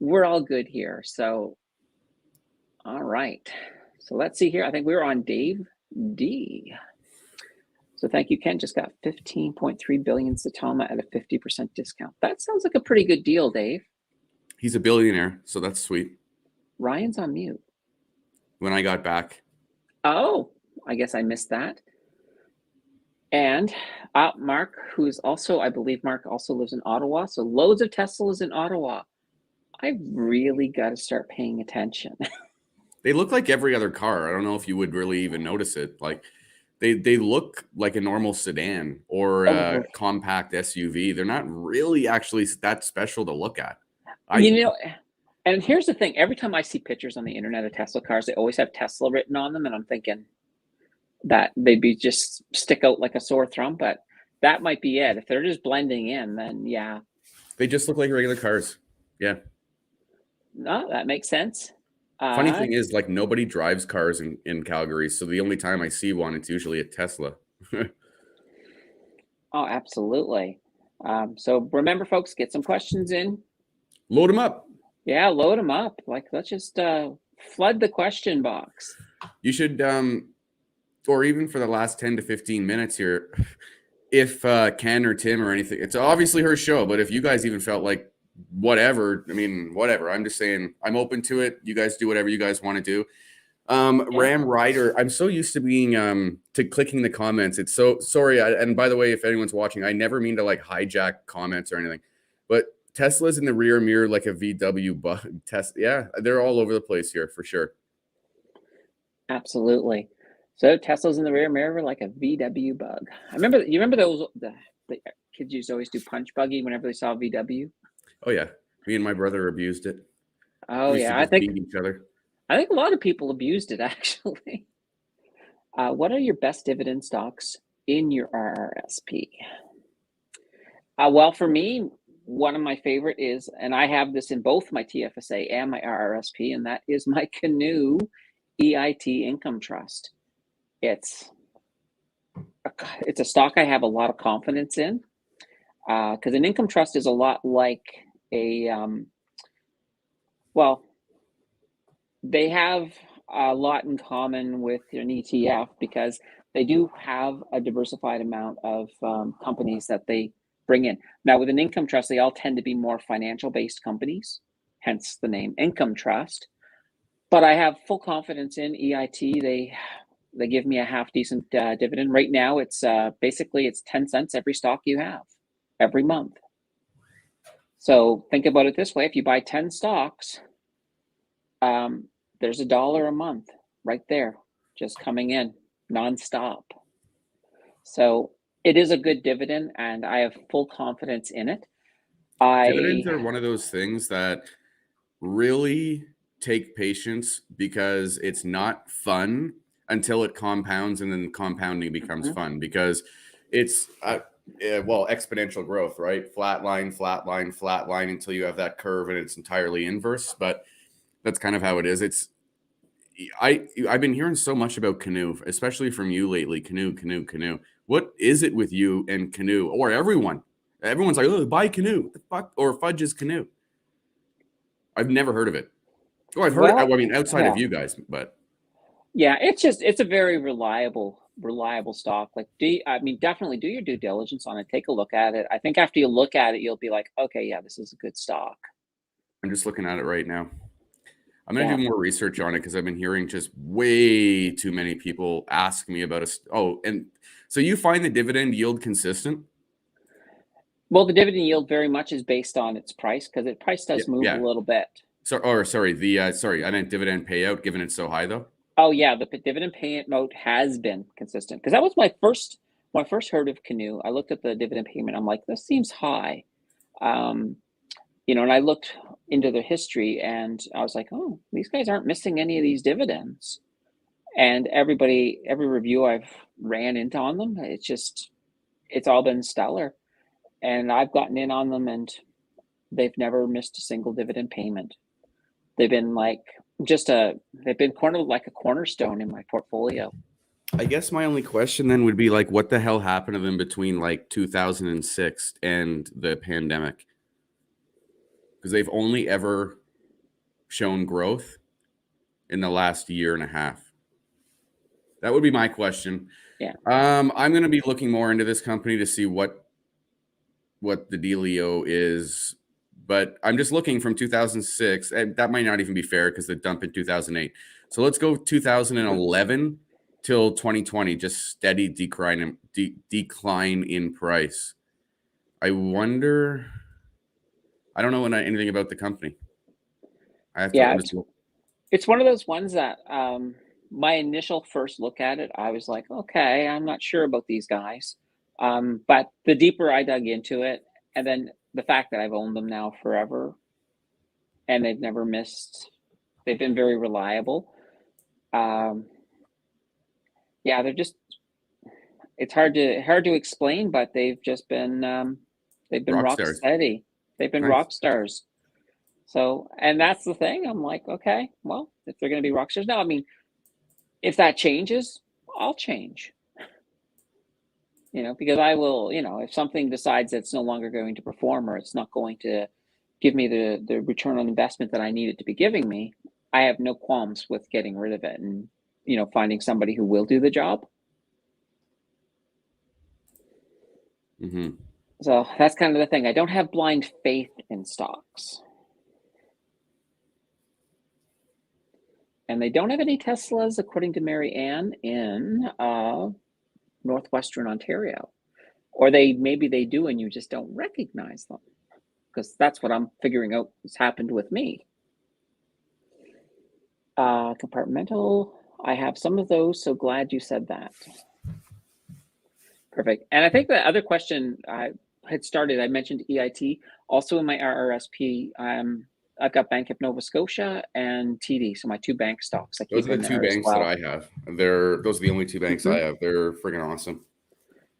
We're all good here. So, all right. So let's see here. I think we're on Dave D. So thank you, Ken. Just got 15.3 billion Satama at a 50% discount. That sounds like a pretty good deal, Dave. He's a billionaire, so that's sweet. Ryan's on mute. When I got back. Oh, I guess I missed that. And Mark, who's also, I believe Mark also lives in Ottawa. So loads of Teslas in Ottawa. I really got to start paying attention. They look like every other car. I don't know if you would really even notice it. Like they look like a normal sedan or a compact SUV. They're not really actually that special to look at. And here's the thing. Every time I see pictures on the internet of Tesla cars, they always have Tesla written on them. And I'm thinking that they'd just stick out like a sore thumb. But that might be it. If they're just blending in, then yeah. They just look like regular cars. Yeah. No, that makes sense. Funny thing is, like, nobody drives cars in Calgary. So the only time I see one, it's usually a Tesla. Oh, absolutely. So remember, folks, get some questions in. Load them up. Yeah, load them up. Like, let's just flood the question box. You should, or even for the last 10 to 15 minutes here, if Ken or Tim or anything, it's obviously her show, but if you guys even felt like whatever, I mean, whatever. I'm just saying I'm open to it. You guys do whatever you guys want to do. Ram Rider, I'm so used to being to clicking the comments. It's so sorry. And by the way, if anyone's watching, I never mean to like hijack comments or anything, but Tesla's in the rear mirror like a VW bug test. Yeah, they're all over the place here for sure. Absolutely. So Tesla's in the rear mirror like a VW bug. You remember those the kids used to always do punch buggy whenever they saw a VW? Oh yeah. Me and my brother abused it. Oh yeah, I think beat each other. I think a lot of people abused it actually. What are your best dividend stocks in your RRSP? Well, for me, one of my favorite is, and I have this in both my TFSA and my RRSP, and that is my Canoe EIT Income Trust. It's a stock I have a lot of confidence in because an income trust is a lot like a well, they have a lot in common with an ETF because they do have a diversified amount of companies that they bring in. Now, with an income trust, they all tend to be more financial-based companies, hence the name income trust. But I have full confidence in EIT. They give me a half decent dividend. Right now, it's basically 10 cents every stock you have every month. So think about it this way: if you buy 10 stocks, there's $1 a month right there, just coming in nonstop. So it is a good dividend, and I have full confidence in it. Dividends are one of those things that really take patience because it's not fun until it compounds, and then compounding becomes fun because it's exponential growth, right? Flat line until you have that curve and it's entirely inverse. But that's kind of how it is. I've been hearing so much about Canoe, especially from you lately. Canoe. What is it with you and Canoe, or everyone? Everyone's like, oh, buy Canoe. What the fuck? Or Fudge is Canoe. I've never heard of it. Oh, I've heard. I mean, outside of you guys, but yeah, it's a very reliable stock. Like, definitely do your due diligence on it. Take a look at it. I think after you look at it, you'll be like, okay, yeah, this is a good stock. I'm just looking at it right now. I'm going to do more research on it because I've been hearing just way too many people ask me about it. Oh, and so you find the dividend yield consistent? Well, the dividend yield very much is based on its price because its price does move a little bit. Sorry, I meant dividend payout, given it's so high though. Oh yeah, the dividend payout has been consistent because that was when I first heard of Canoe. I looked at the dividend payment. I'm like, this seems high. And I looked into the history and I was like, oh, these guys aren't missing any of these dividends. And every review I've ran into on them, it's all been stellar. And I've gotten in on them and they've never missed a single dividend payment. They've been like a cornerstone in my portfolio. I guess my only question then would be like, what the hell happened to them between like 2006 and the pandemic? Because they've only ever shown growth in the last year and a half. That would be my question. Yeah. I'm going to be looking more into this company to see what the dealio is but I'm just looking from 2006, and that might not even be fair because the dump in 2008. So let's go 2011 till 2020, just steady decline in price. I wonder. I don't know anything about the company. I have to. Yeah, it's one of those ones that my initial first look at it, I was like, okay, I'm not sure about these guys. But the deeper I dug into it, and then the fact that I've owned them now forever, and they've never missed, they've been very reliable. Yeah, they're just, it's hard to explain, but they've just been rock rock stars. steady. They've been Nice. rock stars. So, and that's the thing. I'm like, okay, well, if they're going to be rock stars now, I mean, if that changes, I'll change. Because I will, if something decides it's no longer going to perform or it's not going to give me the return on investment that I need it to be giving me, I have no qualms with getting rid of it and, finding somebody who will do the job. Mm-hmm. So that's kind of the thing. I don't have blind faith in stocks. And they don't have any Teslas, according to Mary Ann, in Northwestern Ontario. Or maybe they do and you just don't recognize them. Because that's what I'm figuring out has happened with me. Compartmental, I have some of those, so glad you said that. Perfect. And I think the other question I had started, I mentioned EIT. Also in my RRSP, I've got Bank of Nova Scotia and TD, so my two bank stocks. Those are the two banks that I have. Those are the only two banks I have. They're friggin' awesome.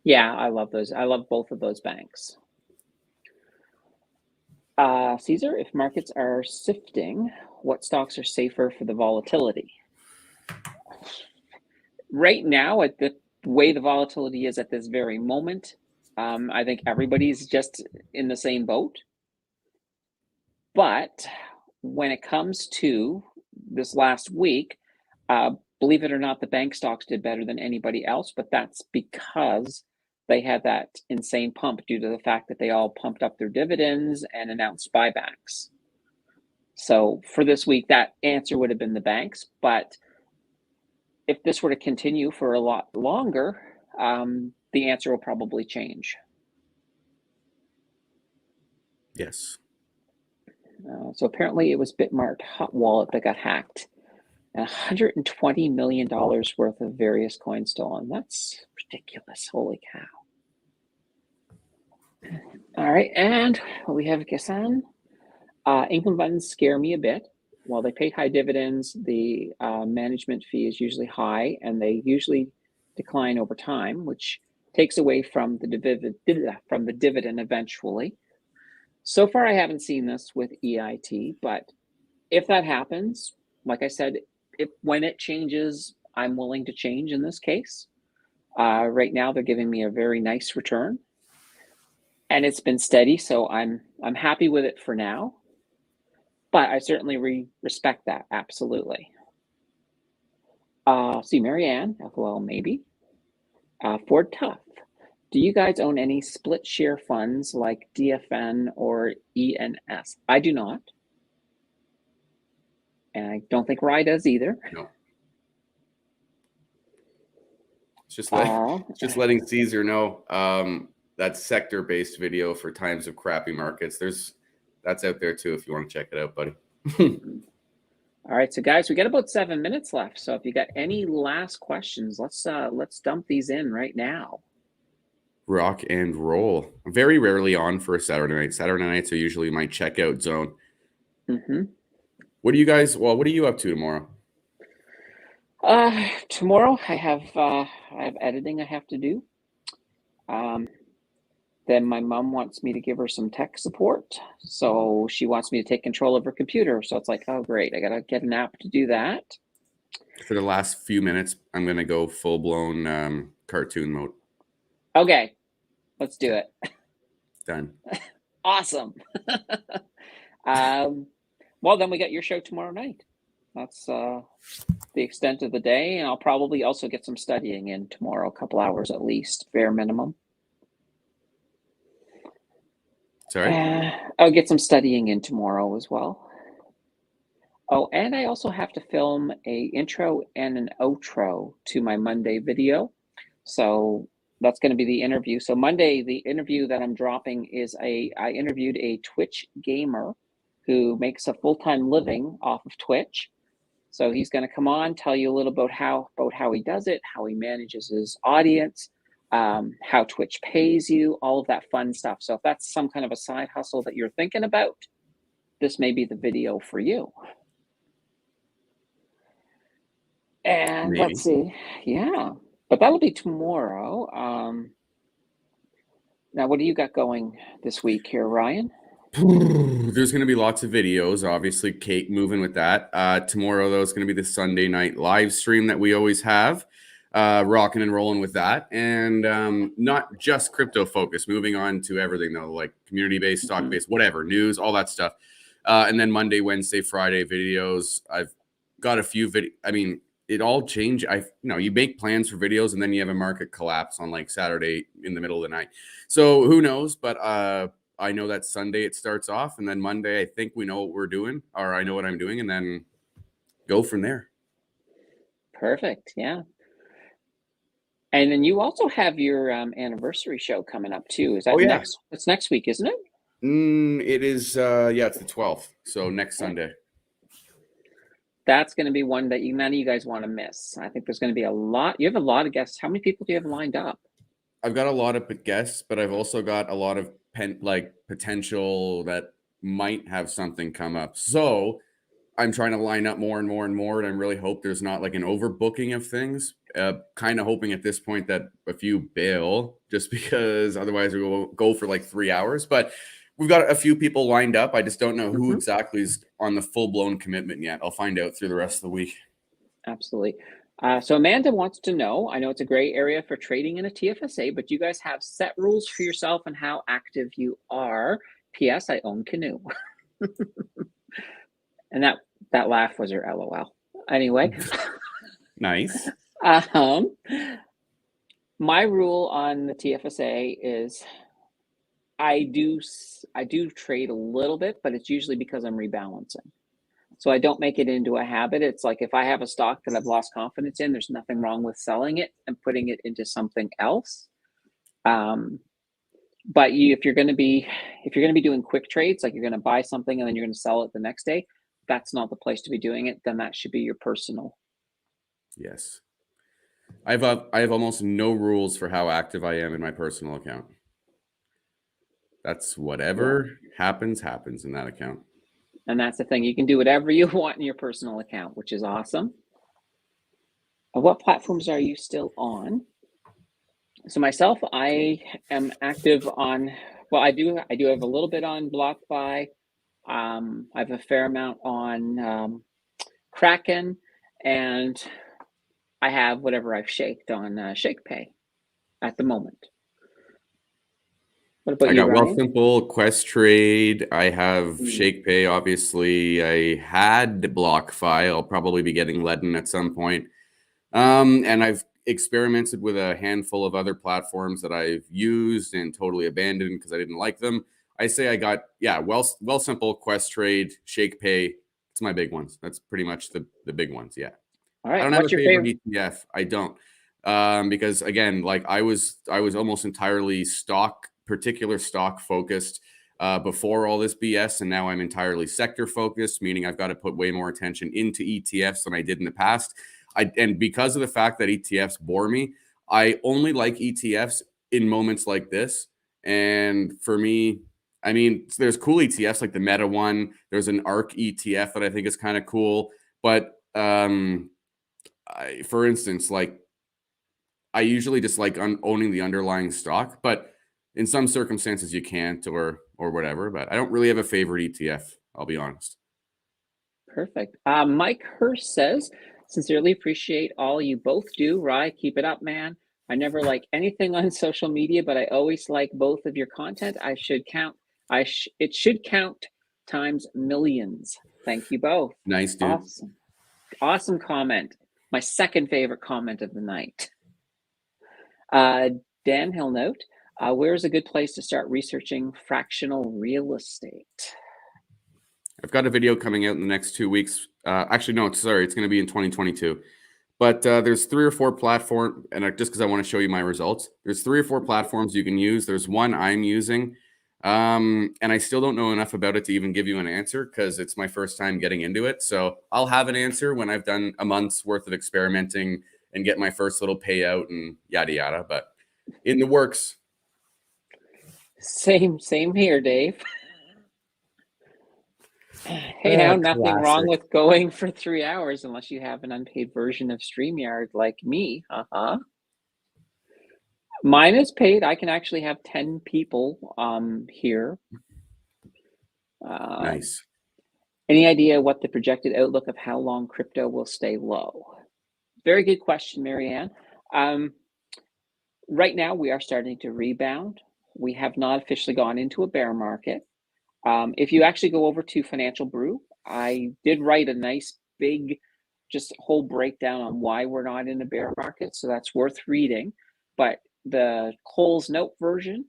Yeah, I love those. I love both of those banks. Caesar, if markets are sifting, what stocks are safer for the volatility? Right now, at the way the volatility is at this very moment, I think everybody's just in the same boat. But when it comes to this last week, believe it or not, the bank stocks did better than anybody else, but that's because they had that insane pump due to the fact that they all pumped up their dividends and announced buybacks. So for this week, that answer would have been the banks. But if this were to continue for a lot longer, the answer will probably change. Yes. So apparently it was Bitmart Hot Wallet that got hacked. And $120 million worth of various coins stolen. That's ridiculous. Holy cow. All right, and we have Gassan. Income funds scare me a bit. While they pay high dividends, the management fee is usually high, and they usually decline over time, which takes away from the dividend eventually. So far, I haven't seen this with EIT, but if that happens, like I said, when it changes, I'm willing to change in this case. Right now, they're giving me a very nice return, and it's been steady, so I'm happy with it for now. But I certainly respect that, absolutely. See, Marianne, FOL maybe. Ford Tough. Do you guys own any split share funds like DFN or ENS? I do not. And I don't think Rye does either. No. It's just letting Caesar know that sector-based video for times of crappy markets. That's out there too if you want to check it out, buddy. All right, so guys, we got about 7 minutes left. So if you got any last questions, let's dump these in right now. Rock and roll. Very rarely on for a Saturday night. Saturday nights are usually my checkout zone. Mm-hmm. What are you up to tomorrow? Tomorrow I have editing I have to do. Then my mom wants me to give her some tech support. So she wants me to take control of her computer. So it's like, oh, great. I got to get an app to do that. For the last few minutes, I'm going to go full-blown cartoon mode. Okay. Let's do it. Done. Awesome. Well, then we got your show tomorrow night. That's the extent of the day. And I'll probably also get some studying in tomorrow, a couple hours at least, bare minimum. Sorry. I'll get some studying in tomorrow as well. Oh, and I also have to film a intro and an outro to my Monday video. So that's going to be the interview. So Monday, the interview that I'm dropping is I interviewed a Twitch gamer who makes a full-time living off of Twitch. So he's going to come on, tell you a little about how he does it, how he manages his audience, how Twitch pays you, all of that fun stuff. So if that's some kind of a side hustle that you're thinking about, this may be the video for you. And Maybe. let's see, yeah, but that'll be tomorrow. Now, what do you got going this week here, Ryan? There's going to be lots of videos. Obviously, Kate moving with that. Tomorrow, though, is going to be the Sunday night live stream that we always have. Rocking and rolling with that. And not just crypto focus, moving on to everything, though, like community-based, stock-based, whatever, news, all that stuff. And then Monday, Wednesday, Friday videos. I've got a few it all changed. You make plans for videos and then you have a market collapse on like Saturday in the middle of the night. So who knows? But I know that Sunday it starts off, and then Monday I think we know what we're doing, or I know what I'm doing, and then go from there. Perfect. Yeah. And then you also have your anniversary show coming up too. Is that next? It's next week, isn't it? It is. It's the 12th. So next Sunday. That's going to be one that none of you guys want to miss. I think there's going to be a lot. You have a lot of guests. How many people do you have lined up? I've got a lot of guests, but I've also got a lot of potential that might have something come up. So I'm trying to line up more and more and more, and I really hope there's not like an overbooking of things. Kind of hoping at this point that a few bail, just because otherwise we will go for like 3 hours. But we've got a few people lined up. I just don't know who exactly is on the full-blown commitment yet. I'll find out through the rest of the week. Absolutely. So Amanda wants to know, I know it's a gray area for trading in a TFSA, but you guys have set rules for yourself and how active you are. P.S. I own Canoe. And that laugh was your LOL. Anyway. Nice. My rule on the TFSA is I do trade a little bit, but it's usually because I'm rebalancing. So I don't make it into a habit. It's like if I have a stock that I've lost confidence in, there's nothing wrong with selling it and putting it into something else. But if you're going to be doing quick trades, like you're going to buy something and then you're going to sell it the next day, that's not the place to be doing it. Then that should be your personal. Yes. I have almost no rules for how active I am in my personal account. That's whatever happens in that account. And that's the thing. You can do whatever you want in your personal account, which is awesome. What platforms are you still on? So myself, I am active on, I do have a little bit on BlockFi. I have a fair amount on Kraken, and I have whatever I've shaked on ShakePay at the moment. What about you, I got Ryan? Wealthsimple, Quest Trade. I have ShakePay, obviously. I had BlockFi. I'll probably be getting Ledin at some point. And I've experimented with a handful of other platforms that I've used and totally abandoned because I didn't like them. I say I got, Wealthsimple, Quest Trade, ShakePay. It's my big ones. That's pretty much the big ones. Yeah. All right. I don't have a favorite ETF. I don't. Because again, like I was almost entirely particular stock focused before all this BS, and now I'm entirely sector focused, meaning I've got to put way more attention into ETFs than I did in the past. And because of the fact that ETFs bore me, I only like ETFs in moments like this. And for me, I mean, there's cool ETFs like the Meta one. There's an ARK ETF that I think is kind of cool. But for instance, like I usually just like owning the underlying stock, but in some circumstances you can't or whatever. But I don't really have a favorite ETF. I'll be honest. Perfect. Mike Hurst says, sincerely appreciate all you both do. Rye, keep it up, man. I never like anything on social media, but I always like both of your content. It should count times millions. Thank you both. Nice, dude. Awesome comment. My second favorite comment of the night. Dan Hillnote, Where's a good place to start researching fractional real estate? I've got a video coming out in the next 2 weeks. Actually, no, sorry, it's going to be in 2022. But there's 3 or 4 platforms, and just because I want to show you my results, there's 3 or 4 platforms you can use. There's one I'm using, and I still don't know enough about it to even give you an answer because it's my first time getting into it. So I'll have an answer when I've done a month's worth of experimenting and get my first little payout and yada yada. But in the works. Same here, Dave. Hey, now nothing wrong with going for 3 hours unless you have an unpaid version of StreamYard like me. Mine is paid. I can actually have 10 people here. Nice. Any idea what the projected outlook of how long crypto will stay low? Very good question, Marianne. Right now, we are starting to rebound. We have not officially gone into a bear market. If you actually go over to Financial Brew, I did write a nice big just whole breakdown on why we're not in a bear market, so that's worth reading. But the Cole's Note version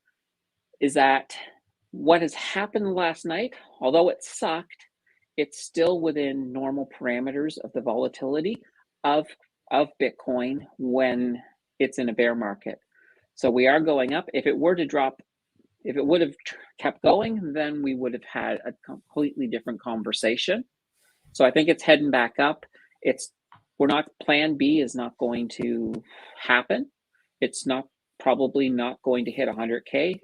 is that what has happened last night, although it sucked, it's still within normal parameters of the volatility of Bitcoin when it's in a bear market. So we are going up. If it were to drop, if it would have kept going, then we would have had a completely different conversation. So I think it's heading back up. Plan B is not going to happen. It's probably not going to hit 100K.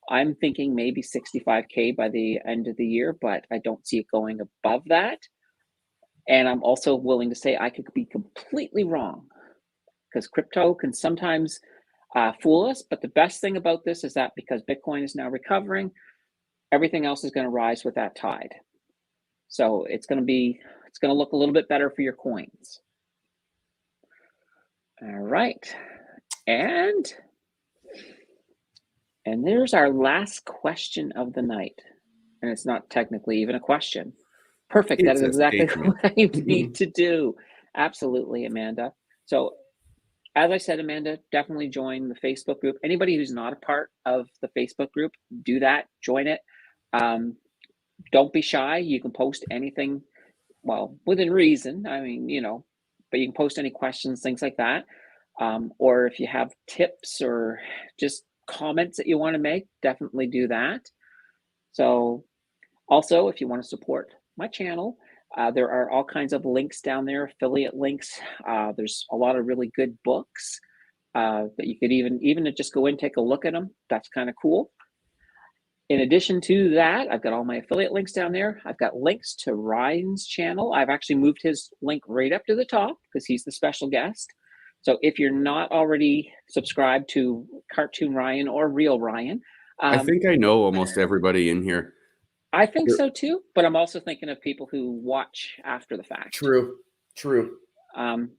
I'm thinking maybe 65K by the end of the year, but I don't see it going above that. And I'm also willing to say I could be completely wrong because crypto can sometimes fool us. But the best thing about this is that because Bitcoin is now recovering, everything else is going to rise with that tide. So it's going to look a little bit better for your coins. All right. And there's our last question of the night. And it's not technically even a question. Perfect. That is exactly what I need to do. Absolutely, Amanda. So as I said, Amanda, definitely join the Facebook group. Anybody who's not a part of the Facebook group, do that. Join it. Don't be shy. You can post anything, well, within reason. I mean, but you can post any questions, things like that. Or if you have tips or just comments that you want to make, definitely do that. So also, if you want to support my channel, there are all kinds of links down there, affiliate links. There's a lot of really good books that you could even just go in and take a look at them. That's kind of cool. In addition to that, I've got all my affiliate links down there. I've got links to Ryan's channel. I've actually moved his link right up to the top because he's the special guest. So if you're not already subscribed to Cartoon Ryan or Real Ryan, I think I know almost everybody in here. I think so too, but I'm also thinking of people who watch after the fact. True.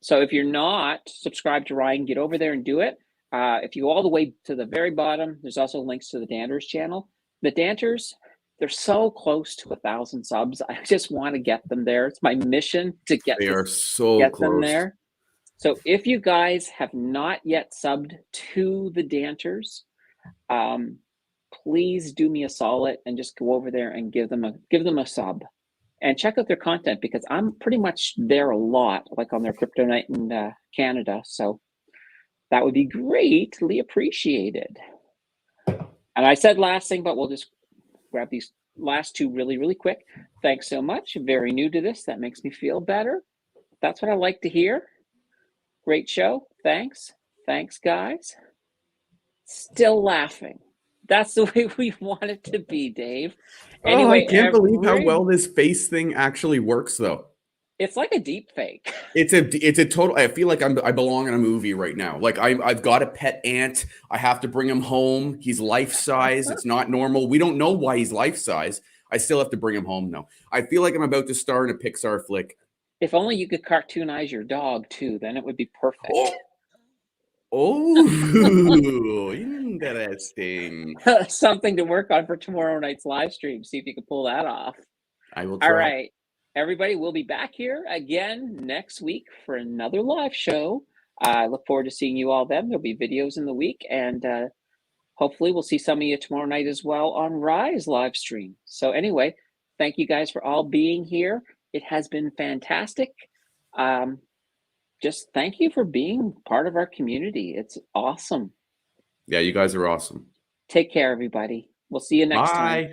So if you're not subscribed to Ryan, get over there and do it. If you go all the way to the very bottom, there's also links to the Danters channel. The Danters, they're so close to 1,000 subs. I just want to get them there. It's my mission to get them there. So if you guys have not yet subbed to the Danters, please do me a solid and just go over there and give them a sub and check out their content because I'm pretty much there a lot, like on their Crypto Night in Canada. So that would be greatly appreciated. And I said last thing, but we'll just grab these last two really, really quick. Thanks so much. Very new to this. That makes me feel better. That's what I like to hear. Great show. Thanks. Thanks, guys. Still laughing. That's the way we want it to be, Dave. Anyway, I can't believe how well this face thing actually works, though. It's like a deep fake. It's a total. I feel like I belong in a movie right now. Like I've got a pet ant. I have to bring him home. He's life size. It's not normal. We don't know why he's life size. I still have to bring him home now. I feel like I'm about to star in a Pixar flick. If only you could cartoonize your dog too, then it would be perfect. Oh, interesting. Something to work on for tomorrow night's live stream. See if you can pull that off. I will try. All right. Everybody, we'll be back here again next week for another live show. I look forward to seeing you all then. There'll be videos in the week. And hopefully we'll see some of you tomorrow night as well on Rye's live stream. So anyway, thank you guys for all being here. It has been fantastic. Just thank you for being part of our community. It's awesome. Yeah, you guys are awesome. Take care, everybody. We'll see you next time. Bye.